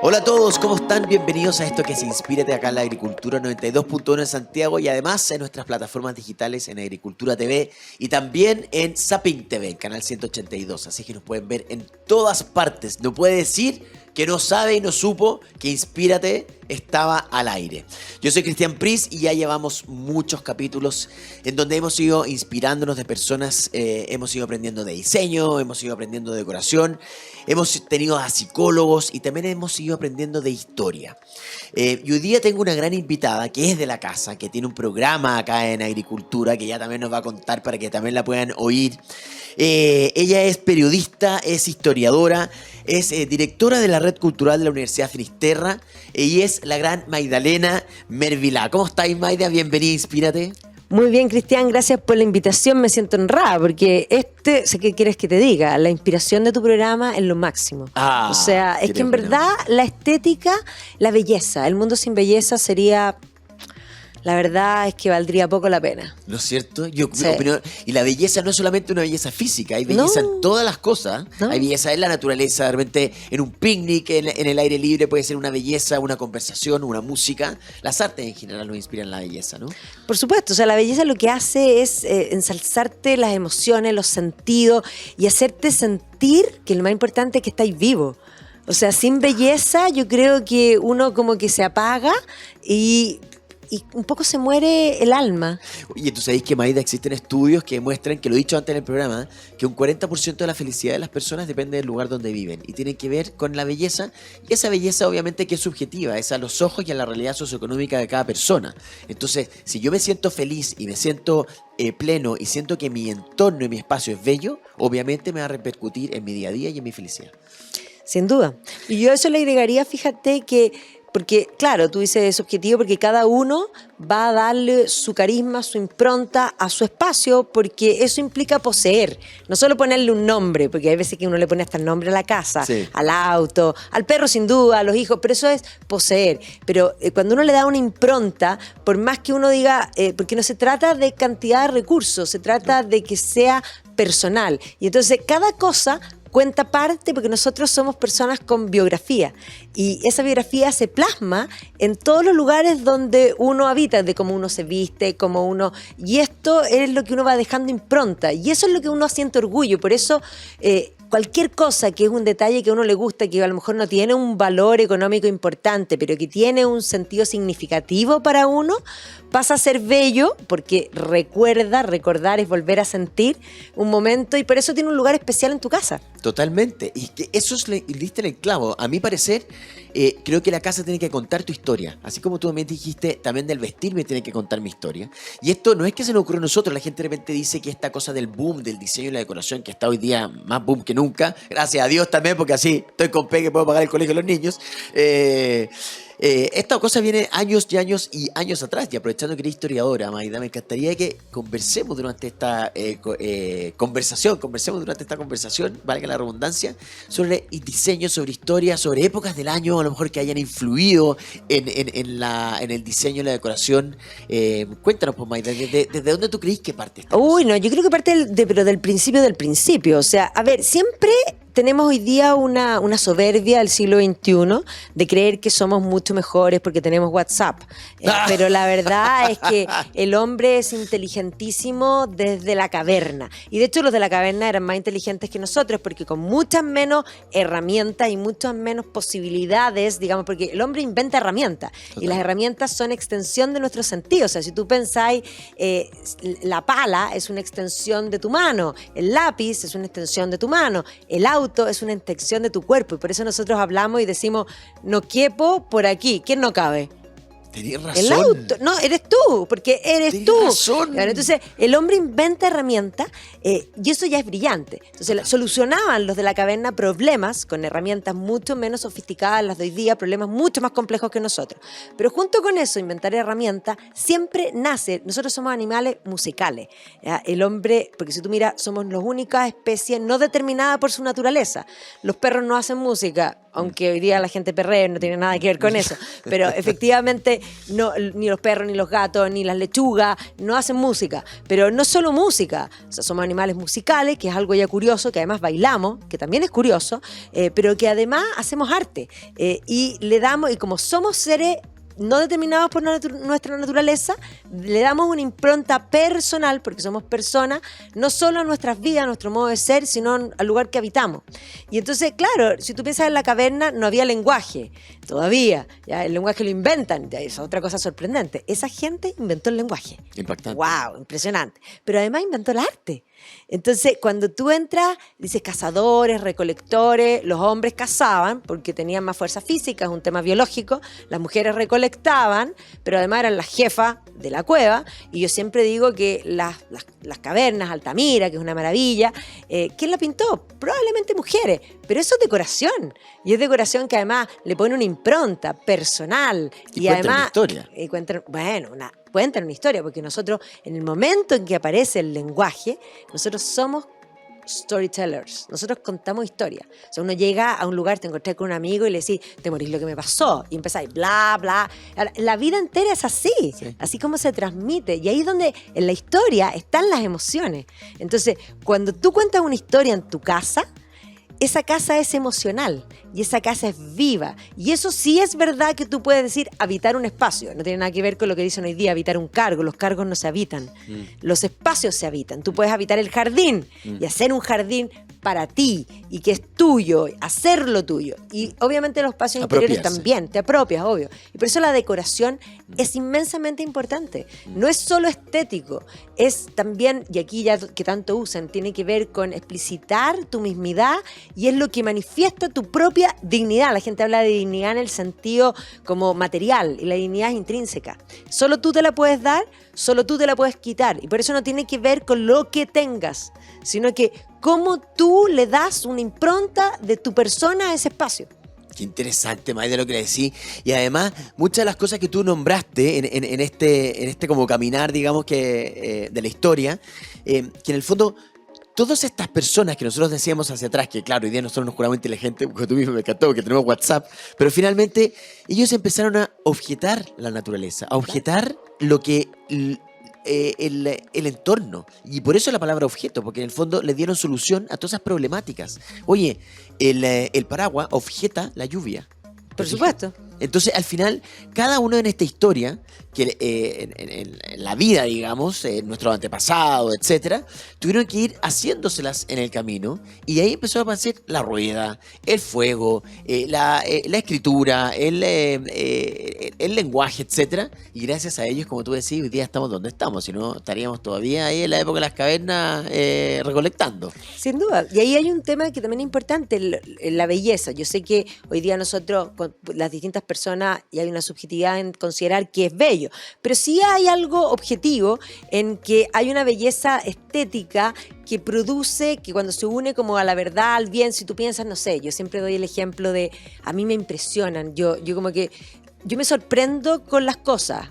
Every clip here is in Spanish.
Hola a todos, ¿cómo están? Bienvenidos a esto que es Inspírate acá en la Agricultura 92.1 en Santiago y además en nuestras plataformas digitales en Agricultura TV y también en Zapping TV, en canal 182. Así que nos pueden ver en todas partes. No puede decir que no sabe y no supo que Inspírate estaba al aire. Yo soy Cristian Pris y ya llevamos muchos capítulos en donde hemos ido inspirándonos de personas, hemos ido aprendiendo de diseño, hemos ido aprendiendo de decoración, hemos tenido a psicólogos y también hemos ido aprendiendo de historia. Y hoy día tengo una gran invitada que es de la casa, que tiene un programa acá en Agricultura, que ya también nos va a contar para que también la puedan oír. Ella es periodista, es historiadora, es directora de la Red Cultural de la Universidad Finisterra y es la gran Maidalena Mervilá. ¿Cómo estáis, Maida? Bienvenida, Inspírate. Muy bien, Cristian, gracias por la invitación. Me siento honrada porque sé qué quieres que te diga, la inspiración de tu programa es lo máximo. O sea, es que en verdad la estética, la belleza, el mundo sin belleza sería... La verdad es que valdría poco la pena. ¿No es cierto? Yo opino, y la belleza no es solamente una belleza física, hay belleza en todas las cosas. ¿No? Hay belleza en la naturaleza, de repente en un picnic, en el aire libre puede ser una belleza, una conversación, una música. Las artes en general nos inspiran la belleza, ¿no? Por supuesto, o sea, la belleza lo que hace es ensalzarte las emociones, los sentidos y hacerte sentir que lo más importante es que estáis vivos. O sea, sin belleza yo creo que uno como que se apaga y un poco se muere el alma. Oye, tú sabéis que, Maida, existen estudios que demuestran, que lo he dicho antes en el programa, que un 40% de la felicidad de las personas depende del lugar donde viven y tiene que ver con la belleza, y esa belleza obviamente que es subjetiva, es a los ojos y a la realidad socioeconómica de cada persona. Entonces, si yo me siento feliz y me siento pleno y siento que mi entorno y mi espacio es bello, obviamente me va a repercutir en mi día a día y en mi felicidad. Sin duda. Y yo a eso le agregaría, fíjate que porque, claro, tú dices subjetivo porque cada uno va a darle su carisma, su impronta a su espacio, porque eso implica poseer, no solo ponerle un nombre, porque hay veces que uno le pone hasta el nombre a la casa, sí, al auto, al perro sin duda, a los hijos, pero eso es poseer. Pero cuando uno le da una impronta, por más que uno diga, porque no se trata de cantidad de recursos, se trata de que sea personal. Y entonces cada cosa cuenta parte porque nosotros somos personas con biografía y esa biografía se plasma en todos los lugares donde uno habita, de cómo uno se viste, cómo uno... Y esto es lo que uno va dejando impronta y eso es lo que uno siente orgullo. Por eso cualquier cosa que es un detalle que a uno le gusta, que a lo mejor no tiene un valor económico importante, pero que tiene un sentido significativo para uno, pasa a ser bello porque recordar es volver a sentir un momento y por eso tiene un lugar especial en tu casa. Totalmente, y que eso es diste en el clavo. A mi parecer, creo que la casa tiene que contar tu historia. Así como tú también dijiste, también del vestirme tiene que contar mi historia. Y esto no es que se nos ocurra a nosotros. La gente de repente dice que esta cosa del boom, del diseño y la decoración, que está hoy día más boom que nunca, gracias a Dios también, porque así estoy con P que puedo pagar el colegio de los niños. Esta cosa viene años y años y años atrás, y aprovechando que eres historiadora, Maida, me encantaría que conversemos durante esta conversación, valga la redundancia, sobre diseño, sobre historia, sobre épocas del año, a lo mejor que hayan influido en el diseño y la decoración. Cuéntanos, pues, Maida, ¿desde dónde tú creís que parte esta cosa? Uy, no, yo creo que parte pero del principio. O sea, a ver, siempre tenemos hoy día una soberbia del siglo XXI de creer que somos mucho mejores porque tenemos WhatsApp. Pero la verdad es que el hombre es inteligentísimo desde la caverna. Y de hecho los de la caverna eran más inteligentes que nosotros porque con muchas menos herramientas y muchas menos posibilidades, digamos, porque el hombre inventa herramientas. Total. Y las herramientas son extensión de nuestros sentidos. O sea, si tú pensáis, la pala es una extensión de tu mano, el lápiz es una extensión de tu mano, el auto es una extensión de tu cuerpo y por eso nosotros hablamos y decimos no quepo por aquí. ¿Quién no cabe? Tenés El razón. auto, no, eres tú, porque eres Tenés tú. razón. Claro, entonces, el hombre inventa herramientas y eso ya es brillante. Entonces, solucionaban los de la caverna problemas con herramientas mucho menos sofisticadas las de hoy día, problemas mucho más complejos que nosotros. Pero junto con eso, inventar herramientas, siempre nace, nosotros somos animales musicales. ¿Ya? El hombre, porque si tú miras, somos la única especie no determinada por su naturaleza. Los perros no hacen música, aunque hoy día la gente perrea, no tiene nada que ver con eso. Pero efectivamente, no, ni los perros, ni los gatos, ni las lechugas no hacen música. Pero no solo música, o sea, somos animales musicales, que es algo ya curioso, que además bailamos, que también es curioso, pero que además hacemos arte. Y le damos, y como somos seres no determinados por nuestra naturaleza, le damos una impronta personal, porque somos personas, no solo a nuestras vidas, a nuestro modo de ser, sino al lugar que habitamos. Y entonces, claro, si tú piensas en la caverna, no había lenguaje, todavía, ya el lenguaje lo inventan, ya es otra cosa sorprendente. Esa gente inventó el lenguaje. Impactante. ¡Wow! Impresionante. Pero además inventó el arte. Entonces, cuando tú entras, dices cazadores, recolectores, los hombres cazaban porque tenían más fuerza física, es un tema biológico, las mujeres recolectaban, pero además eran las jefas de la cueva, y yo siempre digo que las cavernas, Altamira, que es una maravilla, ¿quién la pintó? Probablemente mujeres, pero eso es decoración, y es decoración que además le pone una impronta personal, Y cuenta además... una historia. Y cuentan una historia, porque nosotros, en el momento en que aparece el lenguaje, nosotros somos storytellers, nosotros contamos historias. O sea, uno llega a un lugar, te encontré con un amigo y le decís, te morís lo que me pasó, y empezáis, bla, bla. La vida entera es así, Sí. así como se transmite, y ahí es donde en la historia están las emociones. Entonces, cuando tú cuentas una historia en tu casa, esa casa es emocional y esa casa es viva. Y eso sí es verdad que tú puedes decir habitar un espacio. No tiene nada que ver con lo que dicen hoy día, habitar un cargo. Los cargos no se habitan. Los espacios se habitan. Tú puedes habitar el jardín y hacer un jardín para ti y que es tuyo, hacerlo tuyo. Y obviamente los espacios interiores Apropiarse. también, te apropias, obvio. Y por eso la decoración es inmensamente importante. No es solo estético, es también, y aquí ya que tanto usan, tiene que ver con explicitar tu mismidad y es lo que manifiesta tu propia dignidad. La gente habla de dignidad en el sentido como material y la dignidad es intrínseca. Solo tú te la puedes dar, solo tú te la puedes quitar. Y por eso no tiene que ver con lo que tengas, sino que cómo tú le das una impronta de tu persona a ese espacio. Qué interesante, May, de lo que le decís. Y además, muchas de las cosas que tú nombraste en este como caminar, digamos, que de la historia, que en el fondo, todas estas personas que nosotros decíamos hacia atrás, que claro, hoy día nosotros nos juramos inteligentes, porque tú mismo me encantó, que tenemos WhatsApp, pero finalmente ellos empezaron a objetar la naturaleza, a objetar lo que... el entorno. Y por eso la palabra objeto, porque en el fondo le dieron solución a todas esas problemáticas. Oye, el paraguas objeta la lluvia. Por supuesto. Entonces, al final, cada uno en esta historia, que en la vida, digamos, nuestros antepasados, etcétera, tuvieron que ir haciéndoselas en el camino, y ahí empezó a aparecer la rueda, el fuego, la escritura, el lenguaje, etcétera, y gracias a ellos, como tú decís, hoy día estamos donde estamos, si no estaríamos todavía ahí en la época de las cavernas recolectando. Sin duda. Y ahí hay un tema que también es importante, la belleza. Yo sé que hoy día nosotros, con las distintas personas, y hay una subjetividad en considerar que es bello, pero sí hay algo objetivo en que hay una belleza estética que produce, que cuando se une como a la verdad, al bien, si tú piensas, no sé, yo siempre doy el ejemplo de, a mí me impresionan, yo como que, yo me sorprendo con las cosas.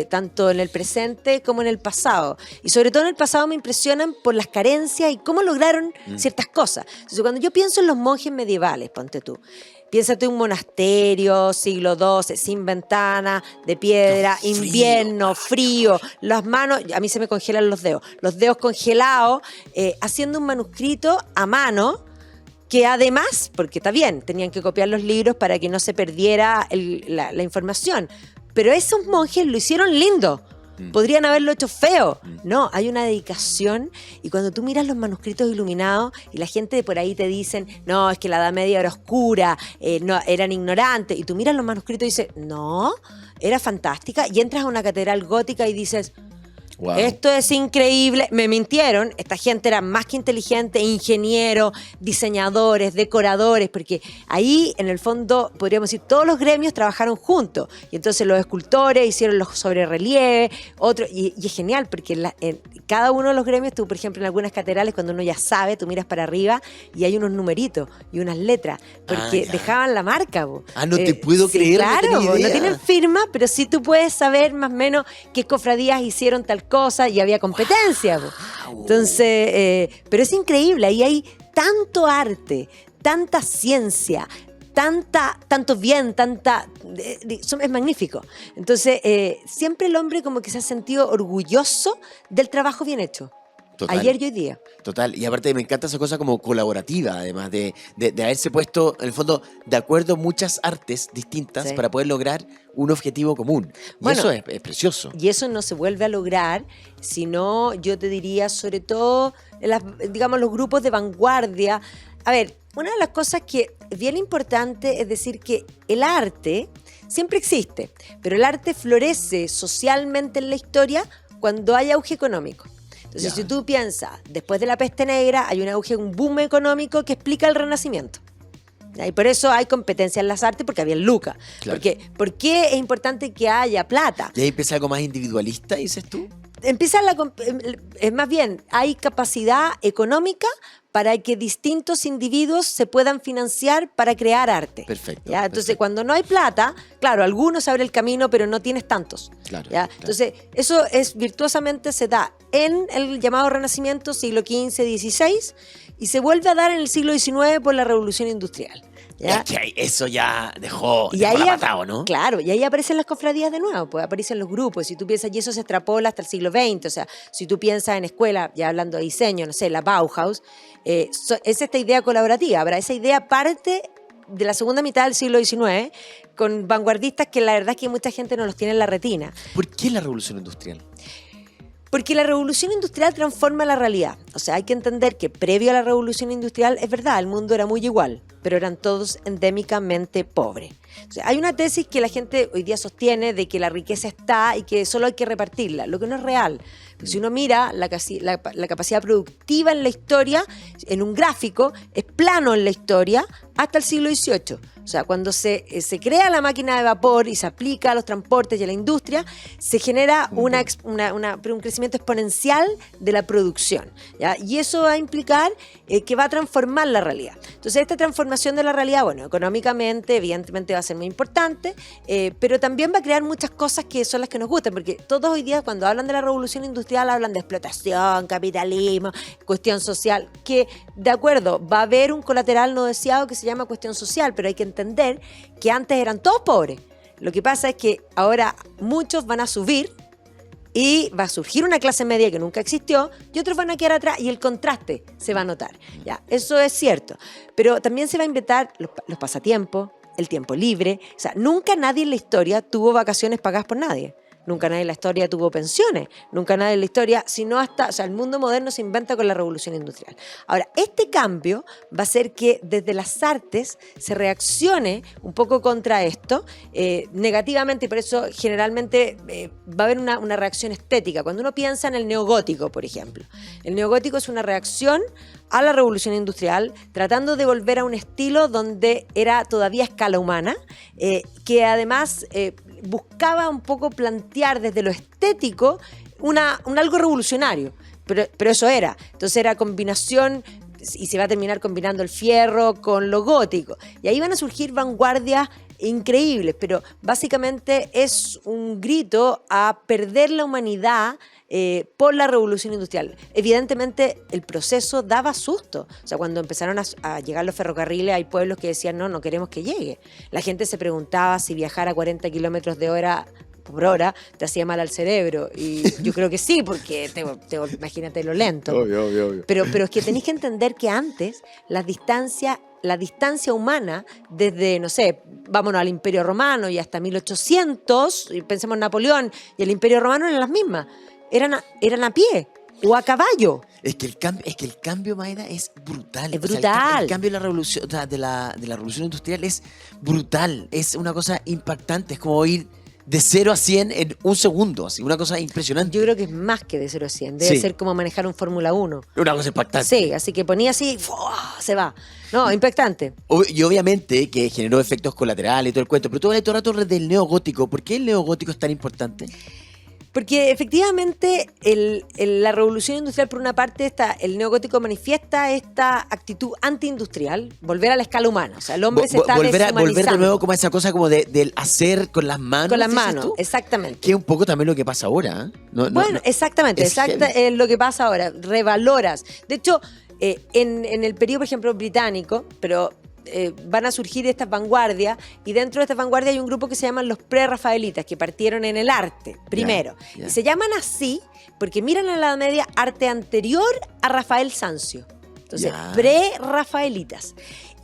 Tanto en el presente como en el pasado. Y sobre todo en el pasado me impresionan por las carencias y cómo lograron ciertas cosas. Entonces, cuando yo pienso en los monjes medievales, ponte tú, piénsate un monasterio, siglo XII, sin ventana, de piedra, Frío. invierno, frío, las manos, a mí se me congelan los dedos congelados, haciendo un manuscrito a mano, que además, porque está bien, tenían que copiar los libros para que no se perdiera la información, pero esos monjes lo hicieron lindo. Podrían haberlo hecho feo. No, hay una dedicación, y cuando tú miras los manuscritos iluminados y la gente de por ahí te dicen, no, es que la Edad Media era oscura, no, eran ignorantes, y tú miras los manuscritos y dices, no, era fantástica, y entras a una catedral gótica y dices, Wow. Esto es increíble. Me mintieron. Esta gente era más que inteligente, ingenieros, diseñadores, decoradores, porque ahí, en el fondo, podríamos decir, todos los gremios trabajaron juntos. Y entonces los escultores hicieron los sobrerelieves, otros, y es genial, porque en cada uno de los gremios, tú, por ejemplo, en algunas catedrales, cuando uno ya sabe, tú miras para arriba y hay unos numeritos y unas letras, porque dejaban la marca. Bo. No te puedo creer. Claro, no tenía no idea. tienen firma, pero sí tú puedes saber más o menos qué cofradías hicieron tal cosa y había competencia. Wow. Entonces, pero es increíble, ahí hay tanto arte, tanta ciencia, tanto bien, es magnífico. Entonces, siempre el hombre como que se ha sentido orgulloso del trabajo bien hecho. Total. Ayer y hoy día. Total, y aparte me encanta esa cosa como colaborativa, además de haberse puesto, en el fondo, de acuerdo muchas artes distintas Sí. para poder lograr un objetivo común. Y Bueno, eso es precioso. Y eso no se vuelve a lograr, sino, yo te diría, sobre todo, digamos, los grupos de vanguardia. A ver, una de las cosas que es bien importante es decir que el arte siempre existe, pero el arte florece socialmente en la historia cuando hay auge económico. Entonces, Ya. si tú piensas, después de la peste negra hay un boom económico que explica el Renacimiento. ¿Ya? Y por eso hay competencia en las artes, porque había lucas. Claro. ¿Por qué es importante que haya plata? Y ahí empieza algo más individualista, dices tú. Es más bien, hay capacidad económica para que distintos individuos se puedan financiar para crear arte. Perfecto, ¿Ya? Entonces, perfecto. cuando no hay plata, claro, algunos abren el camino, pero no tienes tantos. Claro, ¿Ya? claro. Entonces, eso virtuosamente se da en el llamado Renacimiento, siglo XV, XVI, y se vuelve a dar en el siglo XIX por la Revolución Industrial. ¿Ya? Es que ahí eso ya dejó Y la ahí, patao, ¿no? claro, y ahí aparecen las cofradías de nuevo, pues aparecen los grupos. Si tú piensas, y eso se extrapola hasta el siglo XX, o sea, si tú piensas en escuela, ya hablando de diseño, no sé, la Bauhaus, es esta idea colaborativa. Ahora, esa idea parte de la segunda mitad del siglo XIX con vanguardistas que la verdad es que mucha gente no los tiene en la retina. ¿Por qué la revolución industrial? Porque la revolución industrial transforma la realidad. O sea, hay que entender que previo a la revolución industrial, es verdad, el mundo era muy igual, pero eran todos endémicamente pobres. O sea, hay una tesis que la gente hoy día sostiene de que la riqueza está y que solo hay que repartirla, lo que no es real. Pues si uno mira la capacidad productiva en la historia, en un gráfico, es plano en la historia hasta el siglo XVIII. O sea, cuando se crea la máquina de vapor y se aplica a los transportes y a la industria, se genera un crecimiento exponencial de la producción, ¿ya? Y eso va a implicar que va a transformar la realidad. Entonces, esta transformación de la realidad, bueno, económicamente, evidentemente va a ser muy importante, pero también va a crear muchas cosas que son las que nos gustan, porque todos hoy día cuando hablan de la revolución industrial hablan de explotación, capitalismo, cuestión social, que de acuerdo, va a haber un colateral no deseado que se llama cuestión social, pero hay que entender que antes eran todos pobres. Lo que pasa es que ahora muchos van a subir y va a surgir una clase media que nunca existió y otros van a quedar atrás y el contraste se va a notar. Ya, eso es cierto. Pero también se va a inventar los pasatiempos, el tiempo libre. O sea, nunca nadie en la historia tuvo vacaciones pagadas por nadie. Nunca nadie en la historia tuvo pensiones. Nunca nadie en la historia, sino hasta, o sea, el mundo moderno se inventa con la revolución industrial. Ahora, este cambio va a hacer que desde las artes se reaccione un poco contra esto negativamente, y por eso generalmente va a haber una reacción estética. Cuando uno piensa en el neogótico, por ejemplo, el neogótico es una reacción a la revolución industrial, tratando de volver a un estilo donde era todavía a escala humana, que además buscaba un poco plantear desde lo estético un algo revolucionario, pero eso era. Entonces era combinación, y se va a terminar combinando el fierro con lo gótico. Y ahí van a surgir vanguardias increíbles, pero básicamente es un grito a perder la humanidad por la revolución industrial. Evidentemente el proceso daba susto. O sea, cuando empezaron a llegar los ferrocarriles, hay pueblos que decían no queremos que llegue. La gente se preguntaba si viajar a 40 kilómetros por hora te hacía mal al cerebro. Y yo creo que sí, porque imagínate lo lento. Obvio. Pero es que tenéis que entender que antes la distancia humana, desde, no sé, vámonos al Imperio Romano y hasta 1800, y pensemos en Napoleón, y el Imperio Romano eran las mismas. Eran a pie o a caballo. Es que el cambio, Maida, es brutal. Es O sea, brutal. el cambio de la revolución, de la revolución industrial es brutal. Es una cosa impactante. Es como ir de 0 a 100 en un segundo, así, una cosa impresionante. Yo creo que es más que de 0 a 100. Debe Sí. ser como manejar un Fórmula 1. Una cosa impactante. Sí, así que ponía así, ¡fua! Se va. No, impactante. Y obviamente que generó efectos colaterales y todo el cuento, pero tú hablas todo el rato del neogótico. ¿Por qué el neogótico es tan importante? Porque efectivamente la revolución industrial, por una parte, el neogótico manifiesta esta actitud antiindustrial, volver a la escala humana. O sea, el hombre se está Volver de deshumanizando. nuevo como a esa cosa como del hacer con las manos. Con las ¿dices manos, tú? exactamente. Que es un poco también lo que pasa ahora. ¿Eh? Bueno, exactamente, es heavy. es lo que pasa ahora, revaloras. De hecho, en el periodo, por ejemplo, británico, pero van a surgir estas vanguardias, y dentro de estas vanguardias hay un grupo que se llaman los pre-rafaelitas, que partieron en el arte primero. Ya. Y se llaman así porque miran a la Edad Media arte anterior a Rafael Sanzio. Entonces, Ya. pre-rafaelitas.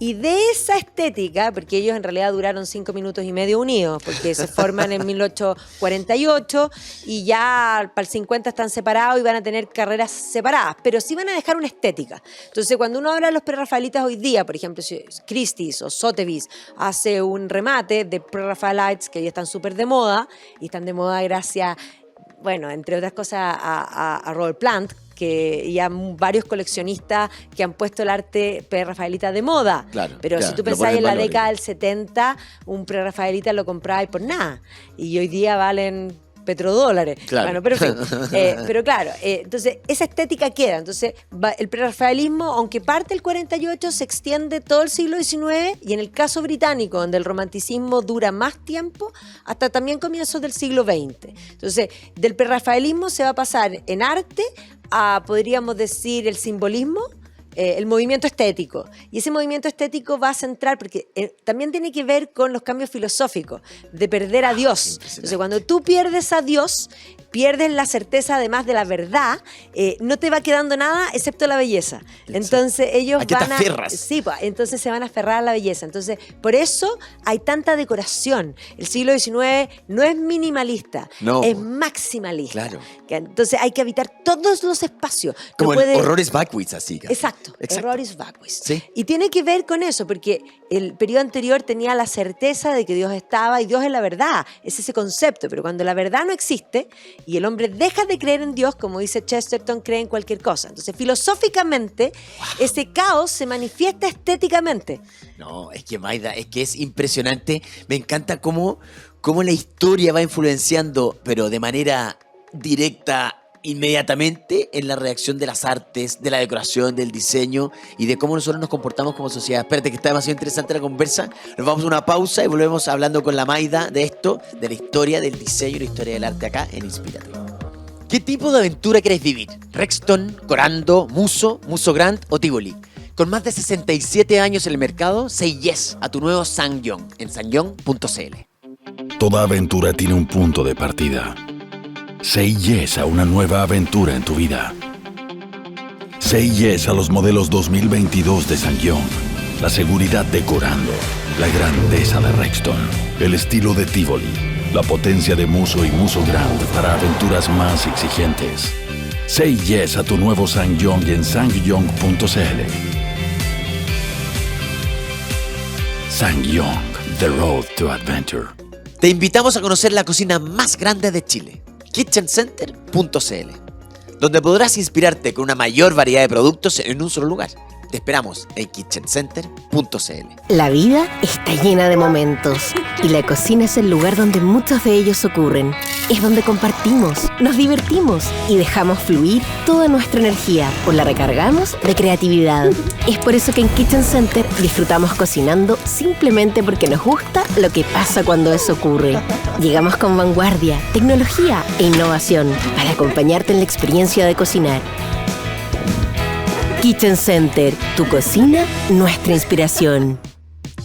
Y de esa estética, porque ellos en realidad duraron 5 minutos y medio unidos, porque se forman en 1848 y ya para el 50 están separados y van a tener carreras separadas, pero sí van a dejar una estética. Entonces, cuando uno habla de los prerrafaelitas hoy día, por ejemplo, si Christie's o Sotheby's hace un remate de prerrafaelites que ya están súper de moda, y están de moda gracias, bueno, entre otras cosas, a Robert Plant, y a varios coleccionistas que han puesto el arte prerrafaelita de moda. Claro, Pero claro, si tú lo pensás ponen en en la valor. década del 70, un prerrafaelita lo comprabas por nada. Y hoy día valen petrodólares. Claro. Bueno, pero en fin. Pero claro, entonces esa estética queda. Entonces el prerrafaelismo, aunque parte el 48, se extiende todo el siglo XIX, y en el caso británico, donde el romanticismo dura más tiempo, hasta también comienzos del siglo XX. Entonces, del prerrafaelismo se va a pasar en arte a, podríamos decir, el simbolismo, el movimiento estético. Y ese movimiento estético va a centrar, porque también tiene que ver con los cambios filosóficos, de perder a Dios. Entonces, cuando tú pierdes a Dios, pierdes la certeza además de la verdad, no te va quedando nada excepto la belleza. Entonces ellos ¿A qué te van a... aferras? Sí, pues, entonces se van a aferrar a la belleza. Entonces, por eso hay tanta decoración. El siglo XIX no es minimalista, No, es po. maximalista. Claro. Entonces hay que habitar todos los espacios. Como No puede- el horrores Backwitz, así. casi. Exacto, errores vacuos. Sí. Y tiene que ver con eso, porque el periodo anterior tenía la certeza de que Dios estaba, y Dios es la verdad, es ese concepto. Pero cuando la verdad no existe y el hombre deja de creer en Dios, como dice Chesterton, cree en cualquier cosa. Entonces, filosóficamente, ese caos se manifiesta estéticamente. No, es que Maida, es que es impresionante. Me encanta cómo la historia va influenciando, pero de manera directa, inmediatamente, en la reacción de las artes, de la decoración, del diseño y de cómo nosotros nos comportamos como sociedad. Espérate, que está demasiado interesante la conversa. Nos vamos a una pausa y volvemos hablando con la Maida de esto, de la historia del diseño y la historia del arte acá en Inspírate. ¿Qué tipo de aventura quieres vivir? ¿Rexton, Corando, Muso, Muso Grand o Tivoli? Con más de 67 años en el mercado, say yes a tu nuevo Sangyong en sangyong.cl. Toda aventura tiene un punto de partida. Say yes a una nueva aventura en tu vida. Say yes a los modelos 2022 de Sangyong. La seguridad de Corando, la grandeza de Rexton, el estilo de Tivoli, la potencia de Muso y Muso Grand para aventuras más exigentes. Say yes a tu nuevo Sangyong en sangyong.cl. Sangyong, the road to adventure. Te invitamos a conocer la cocina más grande de Chile, kitchencenter.cl, donde podrás inspirarte con una mayor variedad de productos en un solo lugar. Te esperamos en kitchencenter.cl. La vida está llena de momentos y la cocina es el lugar donde muchos de ellos ocurren. Es donde compartimos, nos divertimos y dejamos fluir toda nuestra energía o la recargamos de creatividad. Es por eso que en Kitchen Center disfrutamos cocinando simplemente porque nos gusta lo que pasa cuando eso ocurre. Llegamos con vanguardia, tecnología e innovación para acompañarte en la experiencia de cocinar. Kitchen Center, tu cocina, nuestra inspiración.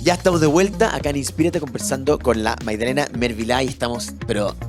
Ya estamos de vuelta acá en Inspírate conversando con la Magdalena Mervilá y estamos,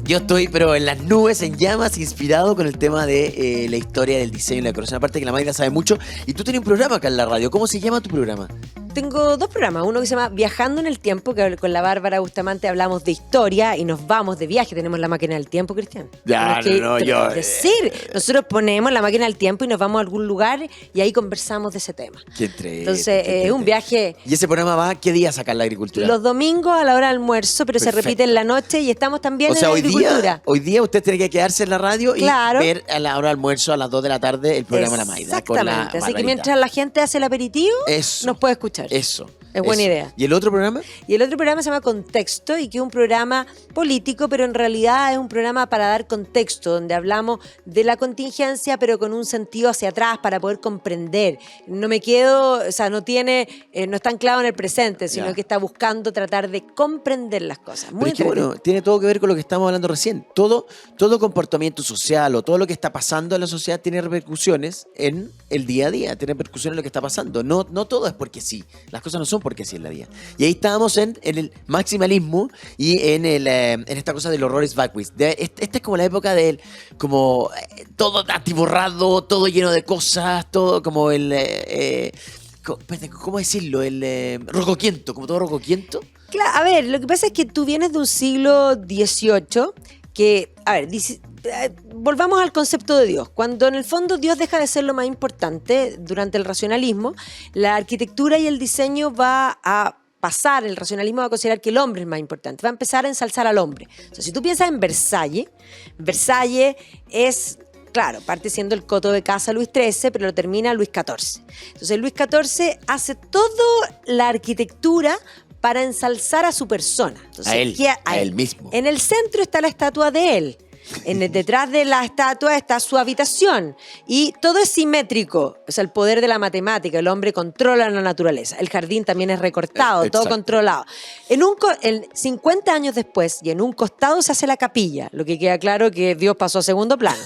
yo estoy en las nubes, en llamas, inspirado con el tema de la historia del diseño y la decoración. Aparte que la Magda sabe mucho y tú tienes un programa acá en la radio. ¿Cómo se llama tu programa? tengo 2 programas. Uno que se llama Viajando en el Tiempo, que con la Bárbara Bustamante hablamos de historia y nos vamos de viaje. Tenemos la máquina del tiempo, Cristian. Ya, yo... Decir, nosotros ponemos la máquina del tiempo y nos vamos a algún lugar y ahí conversamos de ese tema. Entonces, es un viaje... ¿Y ese programa va qué día sacar la agricultura? Los domingos a la hora del almuerzo, pero Perfecto. se repite en la noche y estamos también en la agricultura. Hoy día usted tiene que quedarse en la radio Claro. y ver a la hora del almuerzo a las 2 de la tarde el programa La Maida. Con la Exactamente. Así que Barbarita. mientras la gente hace el aperitivo, Eso. nos puede escuchar. Eso. Es buena eso. idea. ¿Y el otro programa? Y el otro programa se llama Contexto y que es un programa político, pero en realidad es un programa para dar contexto, donde hablamos de la contingencia, pero con un sentido hacia atrás para poder comprender. No me quedo, o sea, no está anclado en el presente, sino Ya. que está buscando tratar de comprender las cosas. Muy Pero es que, entretenido. bueno, tiene todo que ver con lo que estamos hablando recién. Todo comportamiento social o todo lo que está pasando en la sociedad tiene repercusiones en el día a día, tiene repercusiones en lo que está pasando. No todo es porque sí. Las cosas no son porque sí en la vida. Y ahí estábamos en el maximalismo y en esta cosa del horror is vacuous. Esta es como la época del todo atiborrado, todo lleno de cosas, todo como ¿cómo decirlo? El rocoquiento, como todo rocoquiento. Claro, a ver, lo que pasa es que tú vienes de un siglo XVIII que, a ver, volvamos al concepto de Dios. Cuando en el fondo Dios deja de ser lo más importante durante el racionalismo, la arquitectura y el diseño va a pasar, el racionalismo va a considerar que el hombre es más importante, va a empezar a ensalzar al hombre. O sea, si tú piensas en Versalles es... Claro, parte siendo el coto de casa Luis XIII, pero lo termina Luis XIV. Entonces Luis XIV hace toda la arquitectura para ensalzar a su persona. Entonces, a él mismo. En el centro está la estatua de él. Detrás de la estatua está su habitación y todo es simétrico, o sea, el poder de la matemática, el hombre controla la naturaleza, el jardín también es recortado, todo Exacto. controlado. En 50 años después y en un costado se hace la capilla, lo que queda claro que Dios pasó a segundo plano.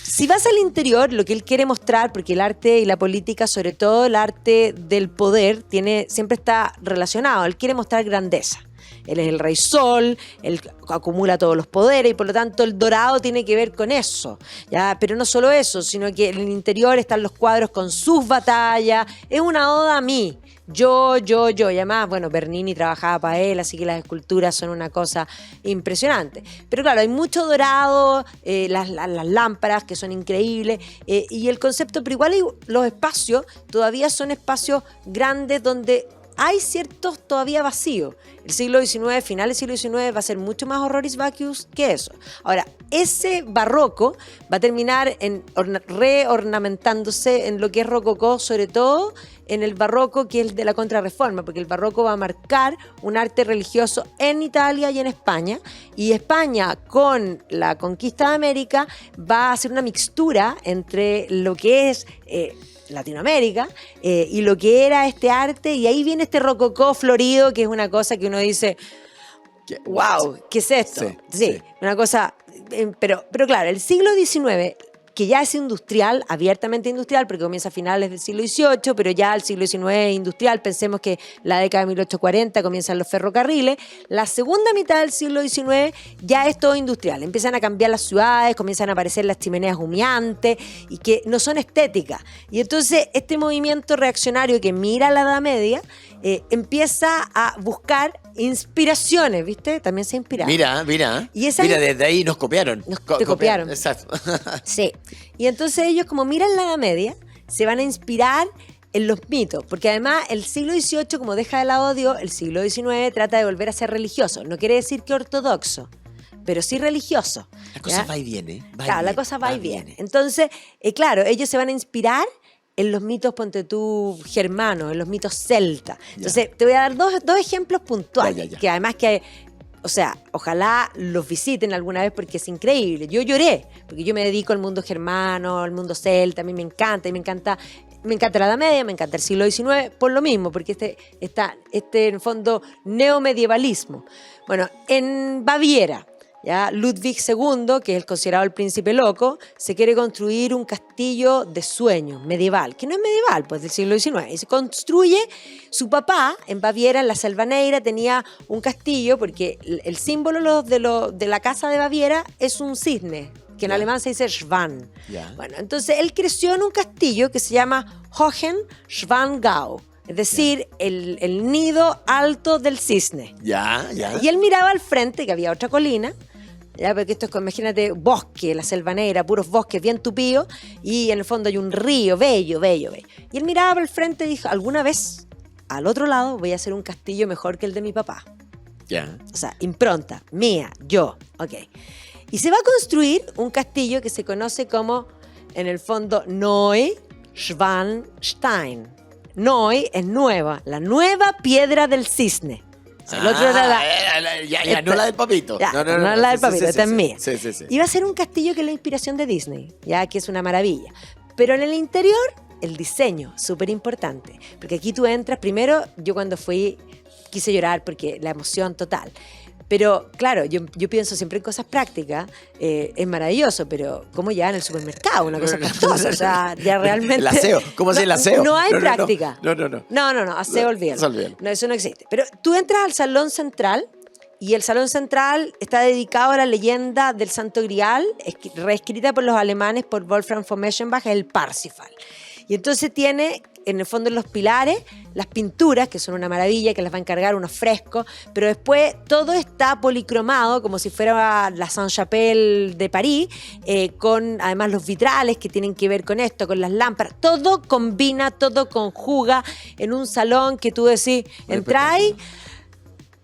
Si vas al interior, lo que él quiere mostrar, porque el arte y la política, sobre todo el arte del poder, siempre está relacionado, él quiere mostrar grandeza. Él es el rey sol, él acumula todos los poderes y por lo tanto el dorado tiene que ver con eso, ¿ya? Pero no solo eso, sino que en el interior están los cuadros con sus batallas, es una oda a mí, yo, y además, bueno, Bernini trabajaba para él, así que las esculturas son una cosa impresionante. Pero claro, hay mucho dorado, las lámparas que son increíbles, y el concepto, pero igual los espacios todavía son espacios grandes donde hay ciertos todavía vacíos. El siglo XIX, final del siglo XIX, va a ser mucho más horroris vacuus que eso. Ahora, ese barroco va a terminar reornamentándose en lo que es rococó, sobre todo en el barroco que es de la Contrarreforma, porque el barroco va a marcar un arte religioso en Italia y en España, y España con la conquista de América va a hacer una mixtura entre lo que es... Latinoamérica y lo que era este arte, y ahí viene este rococó florido, que es una cosa que uno dice, wow, ¿qué es esto? Sí. Una cosa, pero claro, el siglo XIX, que ya es industrial, abiertamente industrial, porque comienza a finales del siglo XVIII, pero ya el siglo XIX es industrial, pensemos que la década de 1840 comienzan los ferrocarriles, la segunda mitad del siglo XIX ya es todo industrial, empiezan a cambiar las ciudades, comienzan a aparecer las chimeneas humeantes y que no son estéticas, y entonces este movimiento reaccionario que mira la Edad Media empieza a buscar inspiraciones, ¿viste? También se inspira. Mira, Y esa mira, desde ahí nos copiaron. Te copiaron. Exacto. Sí. Y entonces ellos, como miran la Edad Media, se van a inspirar en los mitos, porque además el siglo XVIII, como deja de lado a Dios, el siglo XIX trata de volver a ser religioso. No quiere decir que ortodoxo, pero sí religioso. La cosa va y viene. Claro, la cosa va y viene. Entonces, claro, ellos se van a inspirar en los mitos, ponte tú, germanos, en los mitos celtas. Entonces, te voy a dar dos ejemplos puntuales, que además que, o sea, ojalá los visiten alguna vez porque es increíble. Yo lloré, porque yo me dedico al mundo germano, al mundo celta, a mí me encanta, me encanta la Edad Media, me encanta el siglo XIX, por lo mismo, porque en el fondo neomedievalismo. Bueno, en Baviera, ¿ya? Ludwig II, que es el considerado el príncipe loco, se quiere construir un castillo de sueños medieval, que no es medieval, pues del siglo XIX. Y se construye, su papá en Baviera, en la Selva Negra, tenía un castillo, porque el símbolo de la casa de Baviera es un cisne, que en alemán se dice Schwan. Bueno, entonces él creció en un castillo que se llama Hohenschwangau. Es decir, el nido alto del cisne. Ya. Y él miraba al frente, que había otra colina, ya, porque esto es, imagínate, bosque, la selva negra, puros bosques bien tupidos, y en el fondo hay un río bello. Y él miraba para el frente y dijo, alguna vez, al otro lado, voy a hacer un castillo mejor que el de mi papá. Ya. O sea, impronta, mía, yo, ok. Y se va a construir un castillo que se conoce como, en el fondo, Neuschwanstein. Neu es nueva, la nueva piedra del cisne. O sea, el otro era Ya, no la del papito. Ya, No, no la del papito, sí, esta es mía. Sí. Iba a ser un castillo que es la inspiración de Disney, ya que es una maravilla. Pero en el interior, el diseño, súper importante. Porque aquí tú entras, primero, yo cuando fui quise llorar porque la emoción total. Pero claro, yo pienso siempre en cosas prácticas, es maravilloso, pero ¿cómo ya en el supermercado? Una cosa costosa, o sea, ya realmente... El aseo, ¿cómo hace el aseo? No hay práctica. No. No, aseo, olvídalo. Olvídalo. No, eso no existe. Pero tú entras al salón central y el salón central está dedicado a la leyenda del Santo Grial, reescrita por los alemanes por Wolfram von Eschenbach, el Parsifal. Y entonces tiene, en el fondo, en los pilares, las pinturas, que son una maravilla, que las va a encargar unos frescos, pero después todo está policromado, como si fuera la Sainte-Chapelle de París, con además los vitrales que tienen que ver con esto, con las lámparas. Todo combina, todo conjuga en un salón que tú decís, entráis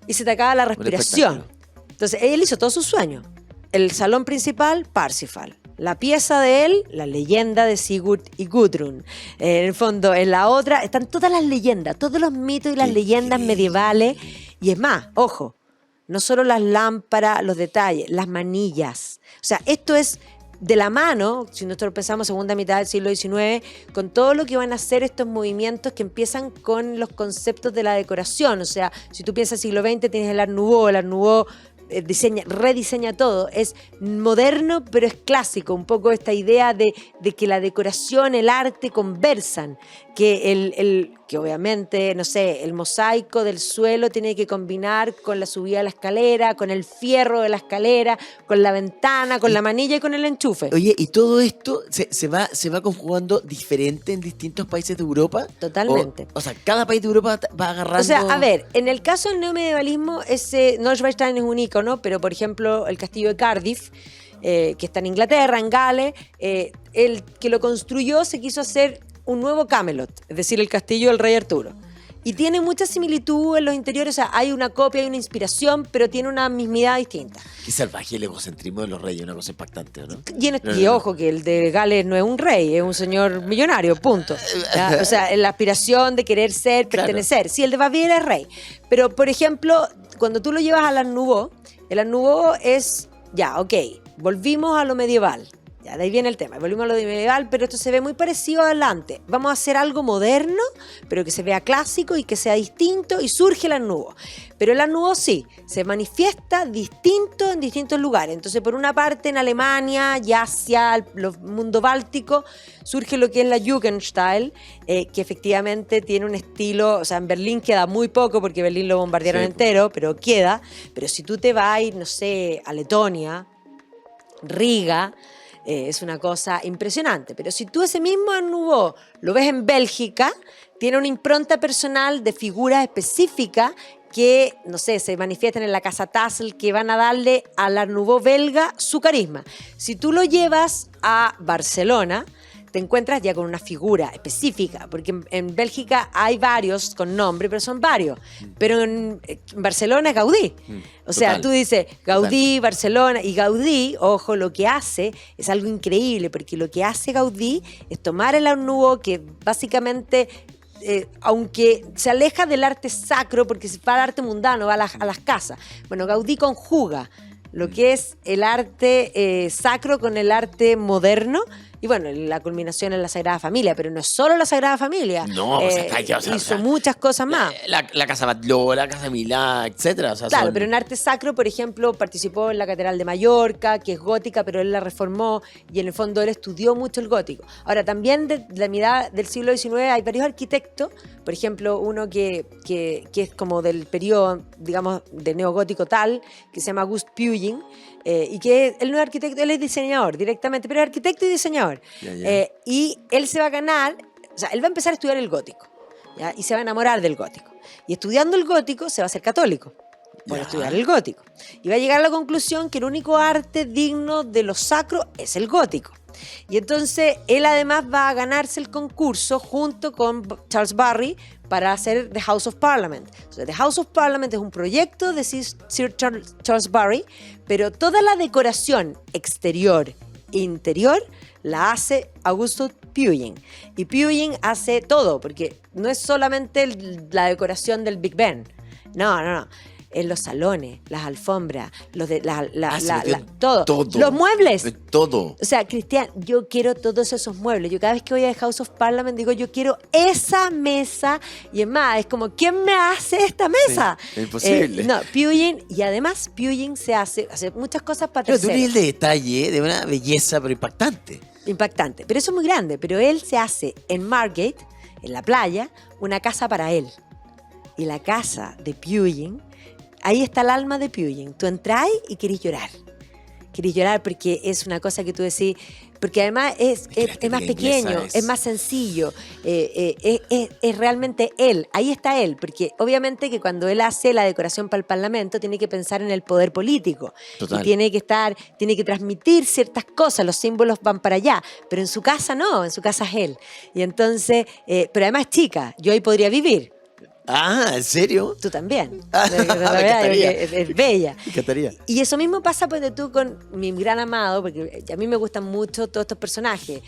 y se te acaba la respiración. Entonces, él hizo todos sus sueños. El salón principal, Parsifal. La pieza de él, la leyenda de Sigurd y Gudrun. En el fondo, en la otra, están todas las leyendas, todos los mitos y las leyendas medievales. Y es más, ojo, no solo las lámparas, los detalles, las manillas. O sea, esto es de la mano, si nosotros pensamos segunda mitad del siglo XIX, con todo lo que van a hacer estos movimientos que empiezan con los conceptos de la decoración. O sea, si tú piensas siglo XX, tienes el Art Nouveau rediseña todo, es moderno pero es clásico, un poco esta idea de que la decoración, el arte conversan, que que obviamente, no sé, el mosaico del suelo tiene que combinar con la subida de la escalera, con el fierro de la escalera, con la ventana, con la manilla y con el enchufe. Oye, ¿y todo esto se va conjugando diferente en distintos países de Europa? Totalmente. O sea, cada país de Europa va agarrando... O sea, a ver, en el caso del neomedievalismo, Neuschwanstein es un ícono, pero por ejemplo, el castillo de Cardiff, que está en Inglaterra, en Gales, el que lo construyó se quiso hacer un nuevo Camelot, es decir, el castillo del rey Arturo. Y tiene mucha similitud en los interiores, o sea, hay una copia, hay una inspiración, pero tiene una mismidad distinta. Qué salvaje el egocentrismo de los reyes, una cosa impactante, ¿no? Y ojo, que el de Gales no es un rey, es un señor millonario, punto. ¿Ya? O sea, la aspiración de querer ser, pertenecer. Claro. Sí, el de Baviera es rey. Pero, por ejemplo, cuando tú lo llevas al Art Nouveau, el Art Nouveau es, ya, ok, volvimos a lo medieval. Ya, de ahí viene el tema, volvimos a lo medieval, pero esto se ve muy parecido adelante. Vamos a hacer algo moderno, pero que se vea clásico y que sea distinto, y surge el Art Nouveau. Pero el Art Nouveau sí, se manifiesta distinto en distintos lugares. Entonces, por una parte, en Alemania y hacia el mundo báltico, surge lo que es la Jugendstil, que efectivamente tiene un estilo, o sea, en Berlín queda muy poco, porque Berlín lo bombardearon entero, pero queda. Pero si tú te vas, no sé, a Letonia, Riga, es una cosa impresionante. Pero si tú ese mismo Art Nouveau lo ves en Bélgica, tiene una impronta personal de figuras específicas que, no sé, se manifiestan en la Casa Tassel, que van a darle al Art Nouveau belga su carisma. Si tú lo llevas a Barcelona, te encuentras ya con una figura específica, porque en Bélgica hay varios con nombre, pero son varios. Pero en Barcelona es Gaudí. O sea, tú dices Gaudí, Barcelona, y Gaudí, ojo, lo que hace es algo increíble, porque lo que hace Gaudí es tomar el Art Nouveau, que básicamente, aunque se aleja del arte sacro, porque se va al arte mundano, va a las casas. Bueno, Gaudí conjuga lo que es el arte sacro con el arte moderno. Y bueno, la culminación es la Sagrada Familia, pero no es solo la Sagrada Familia. No, hizo muchas cosas más. La Casa Batlló, la Casa Milá, etcétera. O sea, claro, pero en arte sacro, por ejemplo, participó en la Catedral de Mallorca, que es gótica, pero él la reformó y en el fondo él estudió mucho el gótico. Ahora, también de la mirada del siglo XIX hay varios arquitectos, por ejemplo, uno que es como del periodo, digamos, de neogótico tal, que se llama August Pugin, y que él no es arquitecto, él es diseñador directamente, pero es arquitecto y diseñador. Y él se va a ganar, o sea, él va a empezar a estudiar el gótico. ¿ya? Y se va a enamorar del gótico. Y estudiando el gótico se va a hacer católico por estudiar el gótico. Y va a llegar a la conclusión que el único arte digno de lo sacro es el gótico. Y entonces él además va a ganarse el concurso junto con Charles Barry para hacer The House of Parliament. Entonces, The House of Parliament es un proyecto de Sir Charles Barry, pero toda la decoración exterior e interior la hace Augusto Pugin. Y Pugin hace todo, porque no es solamente la decoración del Big Ben. No. En los salones, las alfombras, todo. Los muebles. Todo. O sea, Cristian, yo quiero todos esos muebles. Yo cada vez que voy a House of Parliament digo, yo quiero esa mesa. Y es más, es como, ¿quién me hace esta mesa? Sí, es imposible. No, Pugin, y además Pugin se hace muchas cosas para Pero de un terceros. nivel de detalle, de una belleza, pero impactante. Impactante. Pero eso es muy grande. Pero él se hace en Margate, en la playa, una casa para él. Y la casa de Pugin, ahí está el alma de Pugin. Tú entras y querés llorar. Querés llorar porque es una cosa que tú decís, porque además es más pequeño, es más sencillo, es realmente él. Ahí está él, porque obviamente que cuando él hace la decoración para el Parlamento tiene que pensar en el poder político. Total. Y tiene que transmitir ciertas cosas, los símbolos van para allá, pero en su casa no, en su casa es él. Y entonces, pero además es chica, yo ahí podría vivir. Ah, ¿en serio? Tú también. Ah, La me verdad encantaría. es bella. Me encantaría. Y eso mismo pasa, pues, tú con mi gran amado, porque a mí me gustan mucho todos estos personajes.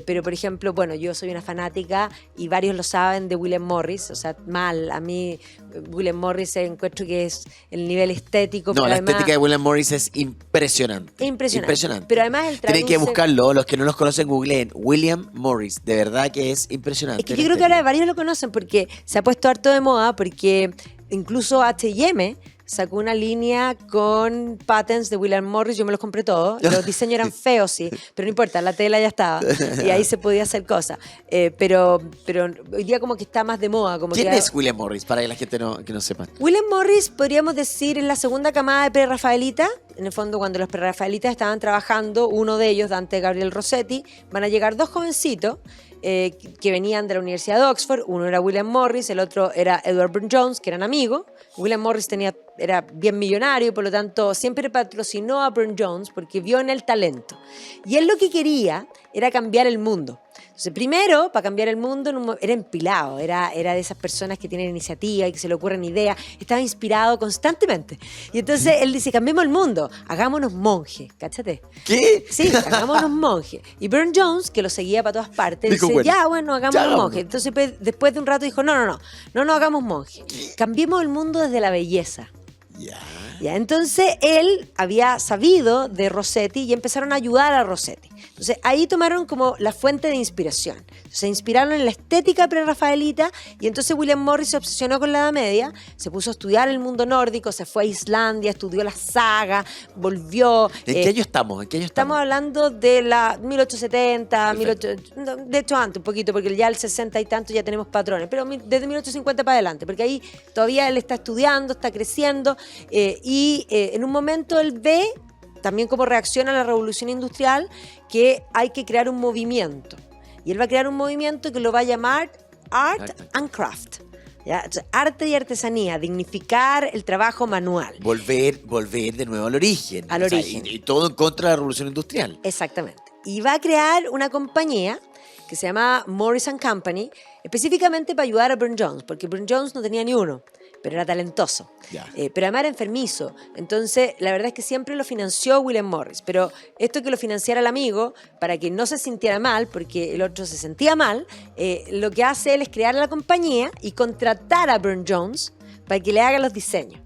Pero, por ejemplo, bueno, yo soy una fanática, y varios lo saben, de William Morris. O sea, mal. A mí, William Morris encuentro que es el nivel estético. No, pero la además, estética de William Morris es impresionante. Impresionante. Pero además él Tienen que traduce- buscarlo, los que no los conocen, googleen William Morris. De verdad que es impresionante. Es que la yo creo que estética. ahora varios lo conocen porque se ha puesto harto de moda, porque incluso H&M sacó una línea con patents de William Morris, yo me los compré todos, los diseños eran feos, sí, pero no importa, la tela ya estaba y ahí se podía hacer cosas. Pero hoy día como que está más de moda. Como ¿Quién que es William Morris? Para que la gente que no sepa. William Morris, podríamos decir, es la segunda camada de pre-Rafaelita. En el fondo, cuando los pre-Rafaelitas estaban trabajando, uno de ellos, Dante Gabriel Rossetti, van a llegar dos jovencitos que venían de la Universidad de Oxford. Uno era William Morris, el otro era Edward Burne-Jones, que eran amigos. William Morris era bien millonario y por lo tanto siempre patrocinó a Burne-Jones porque vio en él talento. Y él lo que quería era cambiar el mundo. Entonces, primero, para cambiar el mundo, era empilado, era de esas personas que tienen iniciativa y que se le ocurren ideas, estaba inspirado constantemente. Y entonces él dice, cambiemos el mundo, hagámonos monjes, ¿cáchate? ¿Qué? Sí, hagámonos monjes. Y Burne-Jones, que lo seguía para todas partes, Dijo, dice, bueno, ya, bueno, hagámonos ya hagámonos. monjes. Entonces, después de un rato dijo, no nos hagamos monjes. Cambiemos el mundo desde la belleza. Ya, entonces él había sabido de Rossetti y empezaron a ayudar a Rossetti. Entonces ahí tomaron como la fuente de inspiración. Se inspiraron en la estética pre-rafaelita y entonces William Morris se obsesionó con la Edad Media, se puso a estudiar el mundo nórdico, se fue a Islandia, estudió la saga, volvió. ¿En qué año estamos? ¿En qué año Estamos estamos? hablando de la 1870, Perfecto. de hecho antes un poquito, porque ya el 60 y tanto ya tenemos patrones, pero desde 1850 para adelante, porque ahí todavía él está estudiando, está creciendo, y en un momento él ve, también como reacción a la revolución industrial, que hay que crear un movimiento. Y él va a crear un movimiento que lo va a llamar Art and Craft. ¿Ya? Entonces, arte y artesanía, dignificar el trabajo manual. Volver de nuevo al origen. Al origen. Y todo en contra de la revolución industrial. Exactamente. Y va a crear una compañía que se llama Morris & Company, específicamente para ayudar a Burne-Jones, porque Burne-Jones no tenía ni uno, pero era talentoso. Ya. Pero además era enfermizo. Entonces, la verdad es que siempre lo financió William Morris. Pero esto que lo financiara el amigo, para que no se sintiera mal, porque el otro se sentía mal, lo que hace él es crear la compañía y contratar a Burne-Jones para que le haga los diseños.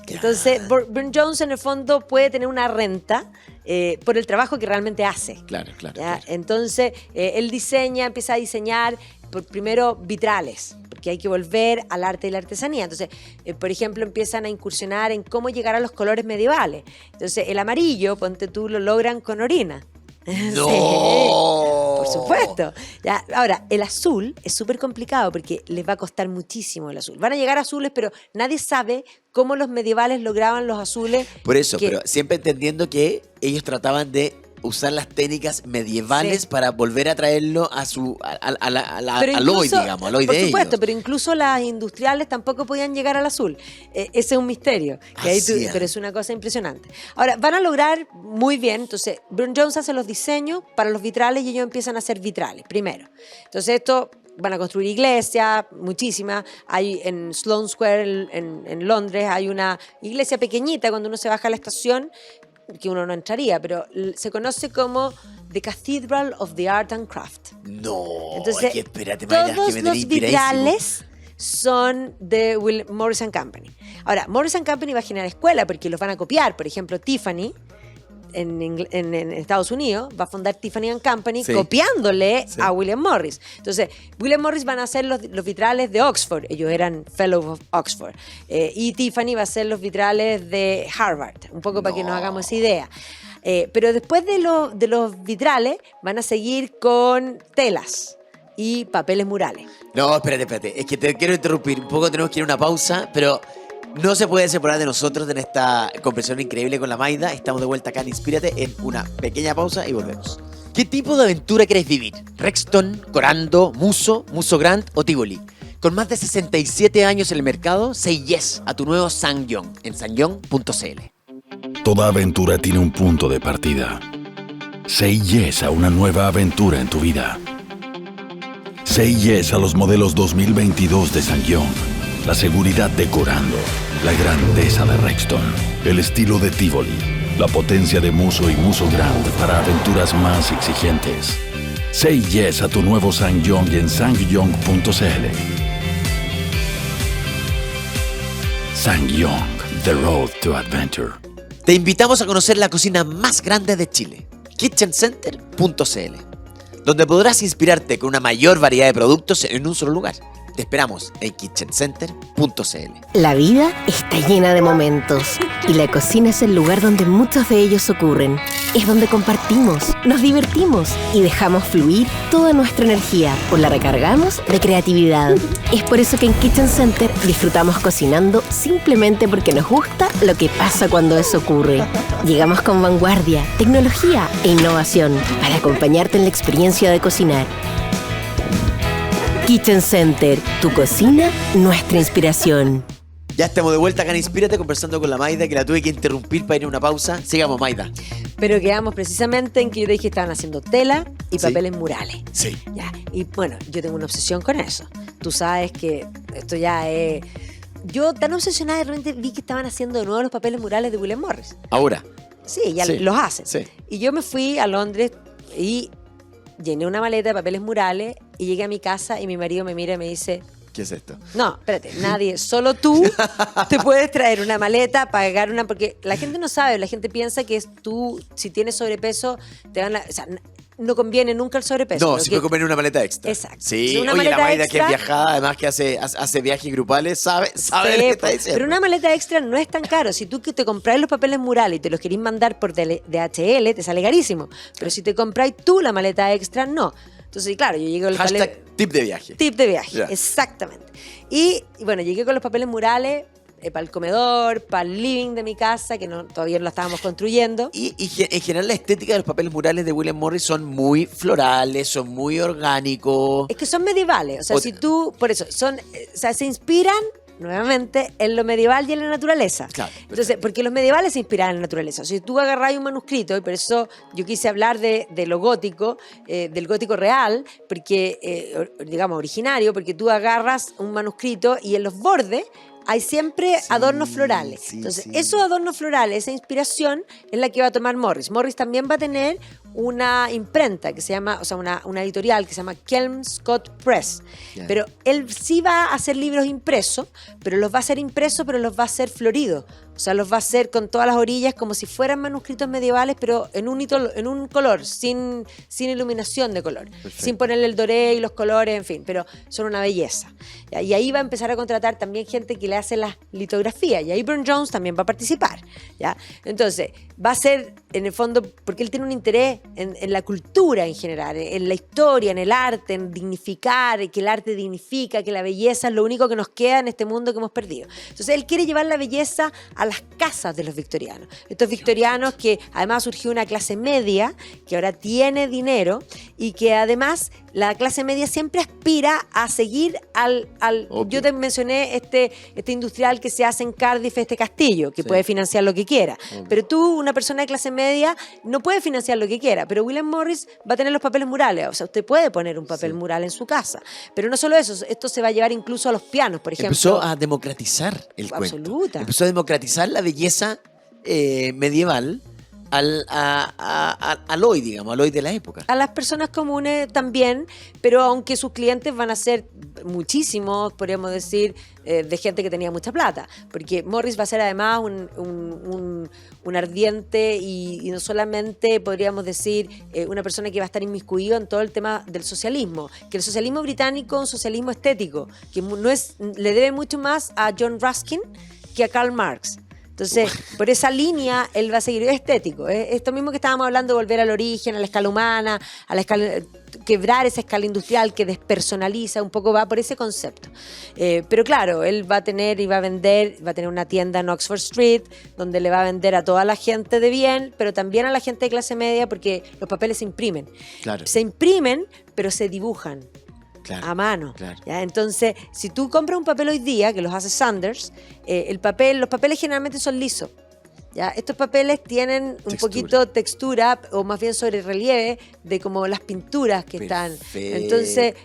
Entonces, Burne-Jones en el fondo puede tener una renta por el trabajo que realmente hace. Claro. ¿Ya? Entonces, él empieza a diseñar primero vitrales, porque hay que volver al arte y la artesanía. Entonces, por ejemplo, empiezan a incursionar en cómo llegar a los colores medievales. Entonces, el amarillo, ponte tú, lo logran con orina. ¡No! Sí, por supuesto. Ya, ahora, el azul es súper complicado porque les va a costar muchísimo el azul. Van a llegar azules, pero nadie sabe cómo los medievales lograban los azules. Por eso, que- pero siempre entendiendo que ellos trataban de usar las técnicas medievales Sí. para volver a traerlo a su Pero al hoy, incluso, digamos, al hoy por de supuesto, ellos. pero incluso las industriales tampoco podían llegar al azul. Ese es un misterio, que ahí Así es. pero es una cosa impresionante. Ahora, van a lograr muy bien, entonces, Burne Jones hace los diseños para los vitrales y ellos empiezan a hacer vitrales, primero. Entonces, esto... Van a construir iglesias, muchísimas. Hay en Sloane Square, en Londres, hay una iglesia pequeñita cuando uno se baja a la estación, que uno no entraría, pero se conoce como The Cathedral of the Art and Craft. No, Entonces, es que espérate, Mayra, todos que me los tenés inspiradísimo. vitrales son de Morris & Company. Ahora, Morris & Company va a generar escuela porque los van a copiar. Por ejemplo, Tiffany en Estados Unidos va a fundar Tiffany & Company Sí. copiándole Sí. a William Morris. Entonces, William Morris van a hacer los vitrales de Oxford. Ellos eran Fellow of Oxford. Y Tiffany va a hacer los vitrales de Harvard. Un poco para que nos hagamos esa idea. Pero después de los vitrales van a seguir con telas y papeles murales. No, espérate. Es que te quiero interrumpir. Un poco tenemos que ir a una pausa, pero no se puede separar de nosotros en esta conversación increíble con la Maida. Estamos de vuelta acá en Inspírate en una pequeña pausa y volvemos. ¿Qué tipo de aventura querés vivir? ¿Rexton, Corando, Muso Grand o Tivoli? Con más de 67 años en el mercado, say yes a tu nuevo Sangyong en sangyong.cl. Toda aventura tiene un punto de partida. Say yes a una nueva aventura en tu vida. Say yes a los modelos 2022 de Sangyong. La seguridad de Corando, la grandeza de Rexton, el estilo de Tivoli, la potencia de Muso y Muso Grand para aventuras más exigentes. Say yes a tu nuevo Sangyong en sangyong.cl. Sangyong, the road to adventure. Te invitamos a conocer la cocina más grande de Chile, kitchencenter.cl, donde podrás inspirarte con una mayor variedad de productos en un solo lugar. Te esperamos en kitchencenter.cl. La vida está llena de momentos y la cocina es el lugar donde muchos de ellos ocurren. Es donde compartimos, nos divertimos y dejamos fluir toda nuestra energía o la recargamos de creatividad. Es por eso que en Kitchen Center disfrutamos cocinando simplemente porque nos gusta lo que pasa cuando eso ocurre. Llegamos con vanguardia, tecnología e innovación para acompañarte en la experiencia de cocinar. Kitchen Center, tu cocina, nuestra inspiración. Ya estamos de vuelta acá en Inspírate conversando con la Maida, que la tuve que interrumpir para ir a una pausa. Sigamos, Maida. Pero quedamos precisamente en que yo te dije que estaban haciendo tela y Sí. papeles murales. Sí. Ya. Y bueno, yo tengo una obsesión con eso. Tú sabes que esto ya es... Yo tan obsesionada de repente vi que estaban haciendo de nuevo los papeles murales de William Morris. Ahora. Sí, ya Sí. los hacen. Sí. Y yo me fui a Londres y llené una maleta de papeles murales y llegué a mi casa y mi marido me mira y me dice... ¿Qué es esto? No, espérate, nadie, solo tú te puedes traer una maleta, pagar una, porque la gente no sabe, la gente piensa que es tú, si tienes sobrepeso, te van a, o sea, no conviene nunca el sobrepeso. No, Lo si que- puede comer una maleta extra. Exacto. Sí, Sí, una oye, la maleta Maida que es extra- viajada, además que hace viajes grupales, sabe Sí, lo que está pues, diciendo. pero una maleta extra no es tan caro. Si tú que te compráis los papeles murales y te los querís mandar por DHL, te sale carísimo. Pero si te compráis tú la maleta extra, no. Entonces, claro, yo llegué con los Hashtag tip de viaje. Tip de viaje, Ya. exactamente. Y bueno, llegué con los papeles murales para el comedor, para el living de mi casa, que todavía no la estábamos construyendo. En general la estética de los papeles murales de William Morris son muy florales, son muy orgánicos. Es que son medievales, o sea, O- si tú, por eso, o sea, se inspiran nuevamente en lo medieval y en la naturaleza. Claro, Entonces, porque los medievales se inspiran en la naturaleza. Si tú agarrás un manuscrito, y por eso yo quise hablar de lo gótico, del gótico real, porque, digamos, originario, porque tú agarras un manuscrito y en los bordes hay siempre adornos florales. sí, Entonces, sí. esos adornos florales, esa inspiración es la que va a tomar Morris. Morris también va a tener una imprenta que se llama, o sea, una editorial que se llama Kelmscott Press. Ya. Pero él sí va a hacer libros impresos, pero los va a hacer impresos, pero los va a hacer floridos. O sea, los va a hacer con todas las orillas como si fueran manuscritos medievales, pero en un color, sin iluminación de color, sin ponerle el doré y los colores, en fin, pero son una belleza. ¿Ya? Y ahí va a empezar a contratar también gente que le hace las litografías, y ahí Burne Jones también va a participar. ¿Ya? Entonces, va a ser en el fondo, porque él tiene un interés en la cultura en general, en la historia, en el arte, en dignificar, que el arte dignifica, que la belleza es lo único que nos queda en este mundo que hemos perdido. Entonces él quiere llevar la belleza a las casas de los victorianos. Estos victorianos que además surgió una clase media, que ahora tiene dinero y que además la clase media siempre aspira a seguir al yo te mencioné este industrial que se hace en Cardiff, este castillo, que puede financiar lo que quiera. Pero tú, una persona de clase media, no puede financiar lo que quiera. Pero William Morris va a tener los papeles murales. O sea, usted puede poner un papel mural en su casa. Pero no solo eso, esto se va a llevar incluso a los pianos, por ejemplo. Empezó a democratizar el cuento. Absoluta. Empezó a democratizar la belleza medieval al hoy, digamos, al hoy de la época. A las personas comunes también, pero aunque sus clientes van a ser muchísimos, podríamos decir, de gente que tenía mucha plata, porque Morris va a ser además un ardiente y no solamente, podríamos decir, una persona que va a estar inmiscuido en todo el tema del socialismo, que el socialismo británico es un socialismo estético, que no es, le debe mucho más a John Ruskin que a Karl Marx. Entonces, por esa línea, él va a seguir estético. Esto mismo que estábamos hablando, volver al origen, a la escala humana, a la escala, quebrar esa escala industrial que despersonaliza, un poco va por ese concepto. Pero claro, él va a tener y va a vender, va a tener una tienda en Oxford Street, donde le va a vender a toda la gente de bien, pero también a la gente de clase media, porque los papeles se imprimen. Claro. Se imprimen, pero se dibujan. Claro, a mano. claro. ¿Ya? Entonces, si tú compras un papel hoy día, que los hace Sanders, los papeles generalmente son lisos. ¿Ya? Estos papeles tienen un poquito textura, o más bien sobre relieve, de como las pinturas que están. Entonces,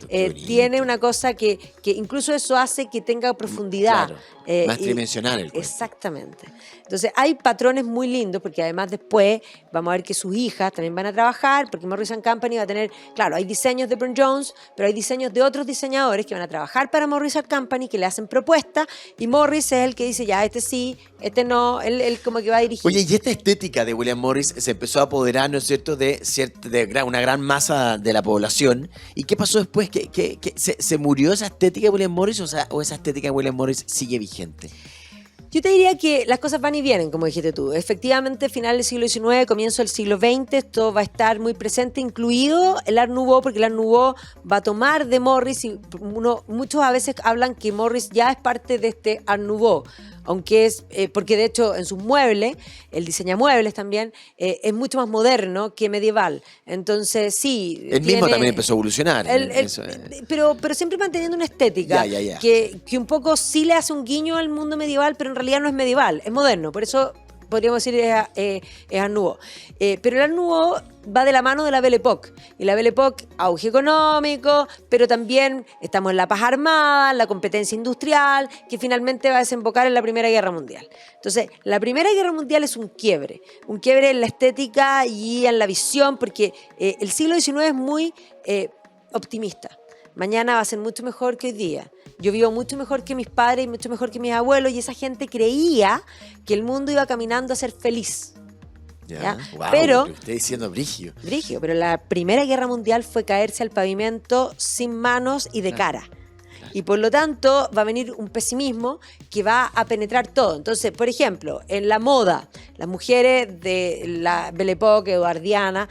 tiene una cosa que incluso eso hace que tenga profundidad. Claro. Más tridimensional el cuento. Exactamente. Entonces, hay patrones muy lindos, porque además después vamos a ver que sus hijas también van a trabajar, porque Morris & Company va a tener, claro, hay diseños de Burne-Jones, pero hay diseños de otros diseñadores que van a trabajar para Morris & Company, que le hacen propuestas, y Morris es el que dice, ya, este sí, este no, él como que va a dirigir. Oye, y esta estética de William Morris se empezó a apoderar, ¿no es cierto?, de una gran masa de la población. ¿Y qué pasó después? ¿Que se murió esa estética de William Morris o esa estética de William Morris sigue vigente? Yo te diría que las cosas van y vienen, como dijiste tú. Efectivamente, final del siglo XIX, comienzo del siglo XX, esto va a estar muy presente, incluido el Art Nouveau, porque el Art Nouveau va a tomar de Morris, y muchos a veces hablan que Morris ya es parte de este Art Nouveau, aunque es, porque de hecho en sus muebles, él diseña muebles también, es mucho más moderno que medieval. Entonces, sí. Él mismo también empezó a evolucionar. Pero siempre manteniendo una estética que un poco sí le hace un guiño al mundo medieval, pero en realidad no es medieval, es moderno. Por eso podríamos decir es Art Nouveau. Pero el Art Nouveau va de la mano de la Belle Époque. Y la Belle Époque, auge económico, pero también estamos en la paz armada, la competencia industrial, que finalmente va a desembocar en la Primera Guerra Mundial. Entonces, la Primera Guerra Mundial es un quiebre en la estética y en la visión, porque el siglo XIX es muy optimista. Mañana va a ser mucho mejor que hoy día. Yo vivo mucho mejor que mis padres y mucho mejor que mis abuelos, y esa gente creía que el mundo iba caminando a ser feliz. ¿Ya? Wow, pero lo estoy diciendo brigio. Pero la Primera Guerra Mundial fue caerse al pavimento sin manos y de cara. Y por lo tanto va a venir un pesimismo que va a penetrar todo. Entonces, por ejemplo, en la moda, las mujeres de la Belle Époque eduardiana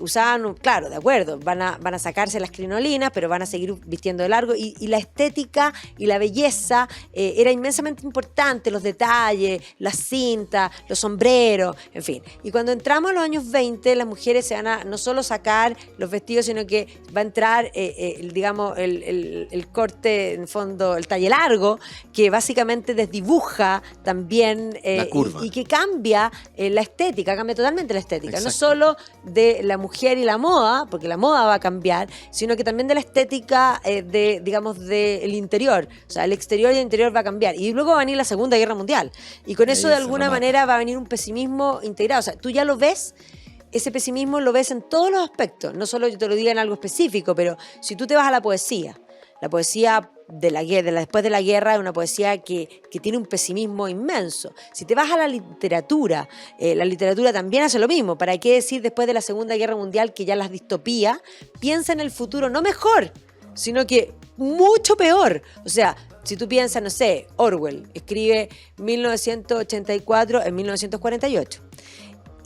usaban, claro, de acuerdo, van a sacarse las crinolinas, pero van a seguir vistiendo de largo. Y la estética y la belleza era inmensamente importante, los detalles, las cintas, los sombreros, en fin. Y cuando entramos a los años 20, las mujeres se van a no solo sacar los vestidos, sino que va a entrar, digamos, el corte, en el fondo, el talle largo, que básicamente desdibuja también la curva. Y que cambia la estética, cambia totalmente la estética. Exacto. No solo de la mujer y la moda, porque la moda va a cambiar, sino que también de la estética del interior. O sea, el exterior y el interior va a cambiar. Y luego va a venir la Segunda Guerra Mundial. Y con eso, de alguna manera, va a venir un pesimismo integrado. O sea, tú ya lo ves. Ese pesimismo lo ves en todos los aspectos. No solo yo te lo diga en algo específico, pero si tú te vas a la poesía después de la guerra es una poesía que tiene un pesimismo inmenso. Si te vas a la literatura también hace lo mismo. ¿Para qué decir después de la Segunda Guerra Mundial que ya las distopías piensa en el futuro no mejor, sino que mucho peor? O sea, si tú piensas, no sé, Orwell escribe 1984 en 1948.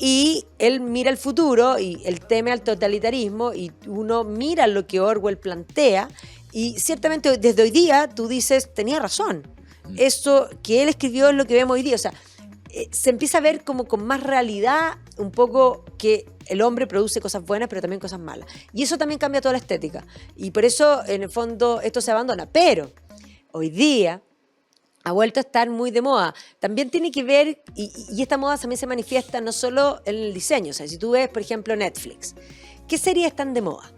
Y él mira el futuro y él teme al totalitarismo y uno mira lo que Orwell plantea y ciertamente desde hoy día tú dices, tenía razón. Eso que él escribió es lo que vemos hoy día. O sea, se empieza a ver como con más realidad un poco que el hombre produce cosas buenas pero también cosas malas. Y eso también cambia toda la estética. Y por eso, en el fondo, esto se abandona. Pero hoy día ha vuelto a estar muy de moda. También tiene que ver, y esta moda también se manifiesta no solo en el diseño. O sea, si tú ves, por ejemplo, Netflix, ¿qué series están de moda?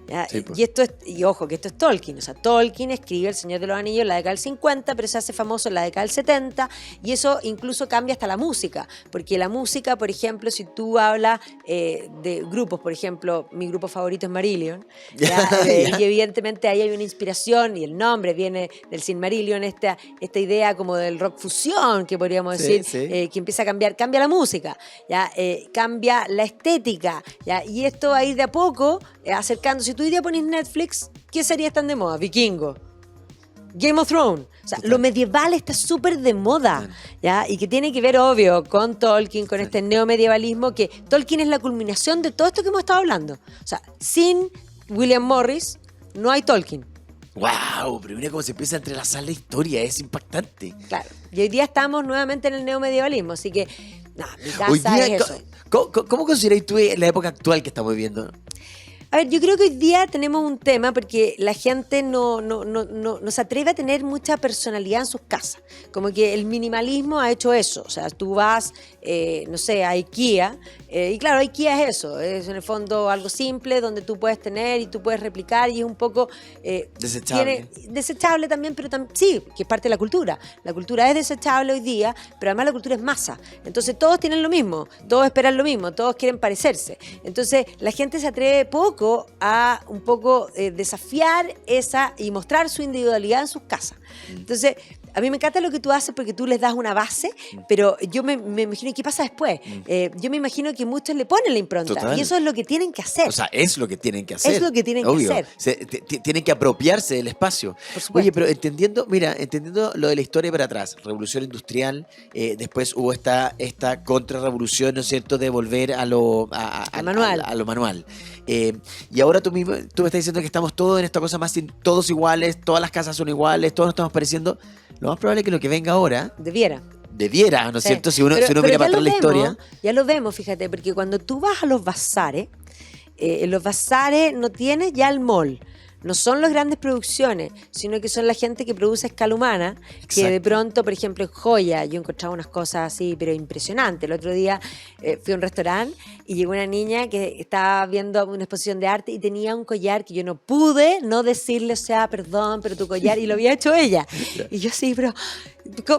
¿Ya? Sí, pues. Y ojo, que esto es Tolkien. O sea, Tolkien escribe El Señor de los Anillos en la década del 50, pero se hace famoso en la década del 70, y eso incluso cambia hasta la música. Porque la música, por ejemplo, si tú hablas de grupos, por ejemplo, mi grupo favorito es Marillion, ¿ya? Y evidentemente ahí hay una inspiración, y el nombre viene del Silmarillion, esta idea como del rock fusión, que podríamos decir, que empieza a cambiar, cambia la música, ¿ya? Cambia la estética, ¿ya? Y esto va a ir de a poco acercándose. Si tú hoy día pones Netflix, ¿qué series están de moda? Vikingo, Game of Thrones. O sea, lo medieval está súper de moda, ¿ya? Y que tiene que ver, obvio, con Tolkien, con este neomedievalismo, que Tolkien es la culminación de todo esto que hemos estado hablando. O sea, sin William Morris no hay Tolkien. ¡Wow! Pero mira cómo se empieza a entrelazar la historia, es impactante. Claro. Y hoy día estamos nuevamente en el neomedievalismo, así que, no, mi casa Hoy día, es eso. ¿cómo consideráis tú la época actual que estamos viviendo? A ver, yo creo que hoy día tenemos un tema porque la gente no se atreve a tener mucha personalidad en sus casas. Como que el minimalismo ha hecho eso. O sea, tú vas, no sé, a IKEA, y claro, IKEA es eso. Es en el fondo algo simple donde tú puedes tener y tú puedes replicar y es un poco... Desechable. Desechable también, pero sí, que es parte de la cultura. La cultura es desechable hoy día, pero además la cultura es masa. Entonces todos tienen lo mismo, todos esperan lo mismo, todos quieren parecerse. Entonces la gente se atreve poco a un poco desafiar esa y mostrar su individualidad en sus casas. Entonces, a mí me encanta lo que tú haces porque tú les das una base, pero yo me imagino, ¿qué pasa después? Yo me imagino que muchos le ponen la impronta. Total. Y eso es lo que tienen que hacer. O sea, es lo que tienen que hacer. Es lo que tienen Obvio. que hacer. Tienen que apropiarse del espacio. Por supuesto. Oye, pero entendiendo lo de la historia para atrás, revolución industrial, después hubo esta contrarrevolución, ¿no es cierto?, de volver a lo manual. A lo manual. Y ahora tú me estás diciendo que estamos todos en esta cosa más, todos iguales, todas las casas son iguales, todos nos estamos pareciendo. Lo más probable es que lo que venga ahora Debiera, ¿no es sí. cierto? Si uno Pero mira ya para lo atrás la historia. Ya lo vemos, fíjate, porque cuando tú vas a los bazares, en los bazares no tienes ya el mall. No son las grandes producciones, sino que son la gente que produce a escala humana, que de Exacto. pronto, por ejemplo, en Joya, yo encontraba unas cosas así, pero impresionantes. El otro día fui a un restaurante y llegó una niña que estaba viendo una exposición de arte y tenía un collar que yo no pude no decirle, o sea, perdón, pero tu collar, y lo había hecho ella. Y yo sí, pero...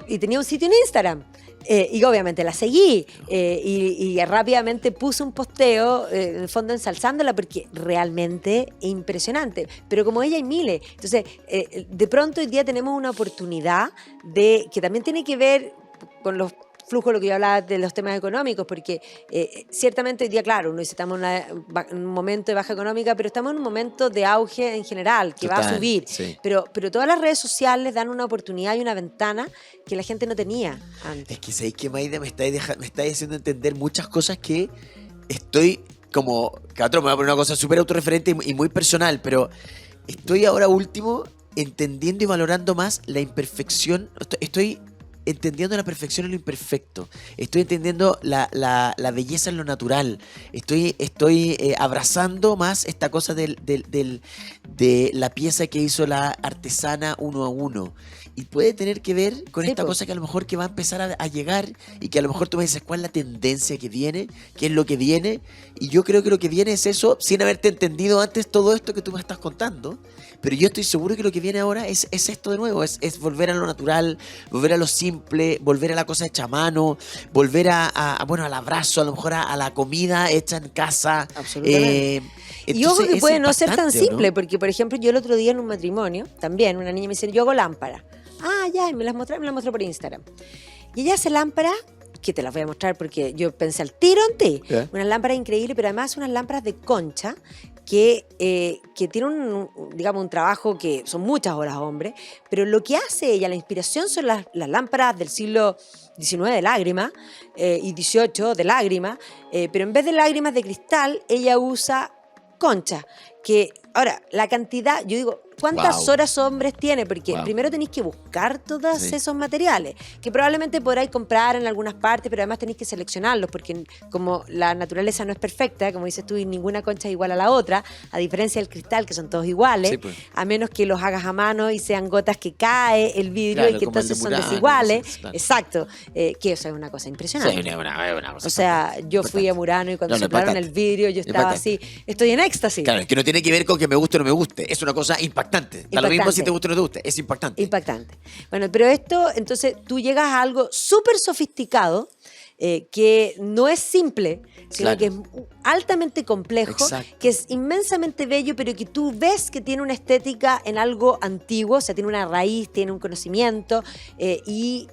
Y tenía un sitio en Instagram. Y obviamente la seguí y rápidamente puse un posteo, en el fondo ensalzándola porque realmente es impresionante. Pero como ella hay miles. Entonces, de pronto hoy día tenemos una oportunidad que también tiene que ver con los flujos, lo que yo hablaba de los temas económicos, porque ciertamente hoy día, claro, uno dice, estamos en un momento de baja económica, pero estamos en un momento de auge en general, que va a Total, subir. sí. Pero todas las redes sociales dan una oportunidad y una ventana que la gente no tenía antes. Es que sabéis que Maida me está haciendo entender muchas cosas que estoy como. Que a otro me va a poner una cosa súper autorreferente y muy personal, pero estoy ahora último entendiendo y valorando más la imperfección. Estoy entendiendo la perfección en lo imperfecto. Estoy entendiendo la belleza en lo natural. Estoy abrazando más esta cosa de la pieza que hizo la artesana uno a uno. Y puede tener que ver con Sí, esta po. cosa que a lo mejor que va a empezar a llegar y que a lo mejor tú me dices cuál es la tendencia que viene, qué es lo que viene. Y yo creo que lo que viene es eso, sin haberte entendido antes todo esto que tú me estás contando. Pero yo estoy seguro que lo que viene ahora es esto de nuevo, es volver a lo natural, volver a lo simple, volver a la cosa hecha a mano, volver bueno, al abrazo, a lo mejor a la comida hecha en casa. Absolutamente. Y ojo Entonces, que es puede no ser tan impactante, ¿o no? simple, porque por ejemplo yo el otro día en un matrimonio, también una niña me dice, yo hago lámparas. Ah, ya, y me la mostró por Instagram. Y ella hace lámparas, que te las voy a mostrar porque yo pensé al tiro en ti. ¿Ya? Unas lámparas increíbles, pero además unas lámparas de concha que tiene digamos, un trabajo que son muchas horas, hombre, pero lo que hace ella, la inspiración son las lámparas del siglo XIX de lágrima y XVIII de lágrima, pero en vez de lágrimas de cristal, ella usa concha, que ahora, la cantidad, yo digo, ¿cuántas Wow. horas hombres tiene? Porque Wow. primero tenéis que buscar todos Sí. esos materiales, que probablemente podráis comprar en algunas partes, pero además tenéis que seleccionarlos, porque como la naturaleza no es perfecta, como dices tú, y ninguna concha es igual a la otra, a diferencia del cristal, que son todos iguales, Sí, pues. a menos que los hagas a mano y sean gotas que cae el vidrio Claro, y que como el de entonces son Murano, desiguales. sí, claro. Exacto, que eso es una cosa impresionante. Sí, una cosa O sea, impactante, yo fui a impactante. Murano y cuando No, no, soplaron impactante. el vidrio yo estaba Impactante. así, estoy en éxtasis. Claro, es que no tiene que ver con que me guste o no me guste. Es una cosa impactante. Da lo mismo Impactante. si te gusta o no te gusta. Es impactante. Impactante. Bueno, pero esto, entonces tú llegas a algo súper sofisticado, que no es simple, sino Claro. que es altamente complejo, Exacto. que es inmensamente bello, pero que tú ves que tiene una estética en algo antiguo, o sea, tiene una raíz, tiene un conocimiento,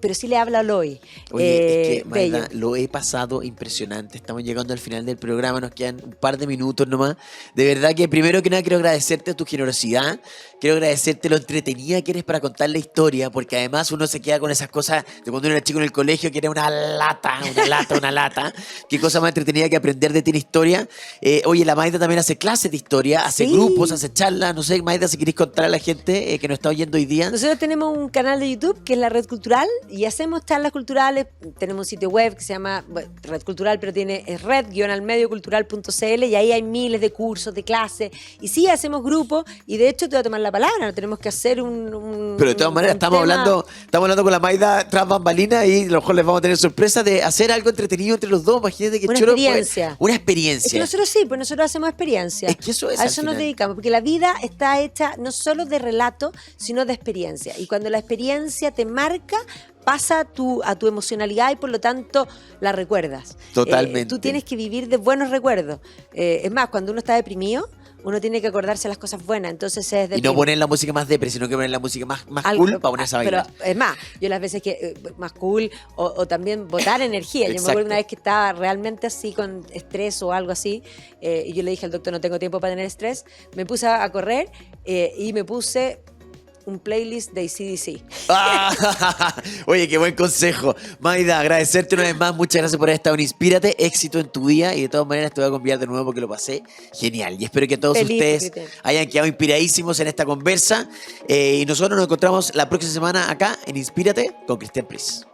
pero sí le habla al hoy. Oye, es que, bello. Maida, lo he pasado impresionante. Estamos llegando al final del programa, nos quedan un par de minutos nomás. De verdad que primero que nada quiero agradecerte tu generosidad, quiero agradecerte lo entretenida que eres para contar la historia, porque además uno se queda con esas cosas de cuando uno era chico en el colegio, que era una lata. Qué cosa más entretenida que aprender de ti en historia. Oye, la Maida también hace clases de historia, hace Sí. grupos, hace charlas. No sé, Maida, si querés contar a la gente que nos está oyendo hoy día. Nosotros tenemos un canal de YouTube que es la Red Cultural y hacemos charlas culturales. Tenemos un sitio web que se llama Red Cultural, pero es red-almediocultural.cl y ahí hay miles de cursos, de clases. Y sí, hacemos grupos y de hecho te voy a tomar la palabra, no tenemos que hacer Pero de todas maneras, estamos hablando con la Maida tras bambalinas y a lo mejor les vamos a tener sorpresa de hacer algo entretenido entre los dos. Imagínate que Una choro, experiencia. una Es que experiencia. nosotros sí, pues nosotros hacemos experiencia. Es que eso es A al eso nos final. dedicamos, porque la vida está hecha no solo de relato, sino de experiencia. Y cuando la experiencia te marca, pasa a tu emocionalidad y por lo tanto la recuerdas. Totalmente. Tú tienes que vivir de buenos recuerdos. Es más, cuando uno está deprimido, uno tiene que acordarse de las cosas buenas. Entonces es Y no poner la música más depre, sino que poner la música más algo- cool para ponerse a bailar. Pero es más, yo las veces que más cool o también botar energía. Yo me Exacto. acuerdo una vez que estaba realmente así con estrés o algo así y yo le dije al doctor no tengo tiempo para tener estrés. Me puse a correr y me puse un playlist de AC/DC. Ah, oye, qué buen consejo. Maida, agradecerte una vez más. Muchas gracias por haber estado en Inspírate. Éxito en tu día. Y de todas maneras te voy a convidar de nuevo porque lo pasé genial. Y espero que todos Feliz, ustedes Cristian. hayan quedado inspiradísimos en esta conversa. Y nosotros nos encontramos la próxima semana acá en Inspírate con Cristian Pris.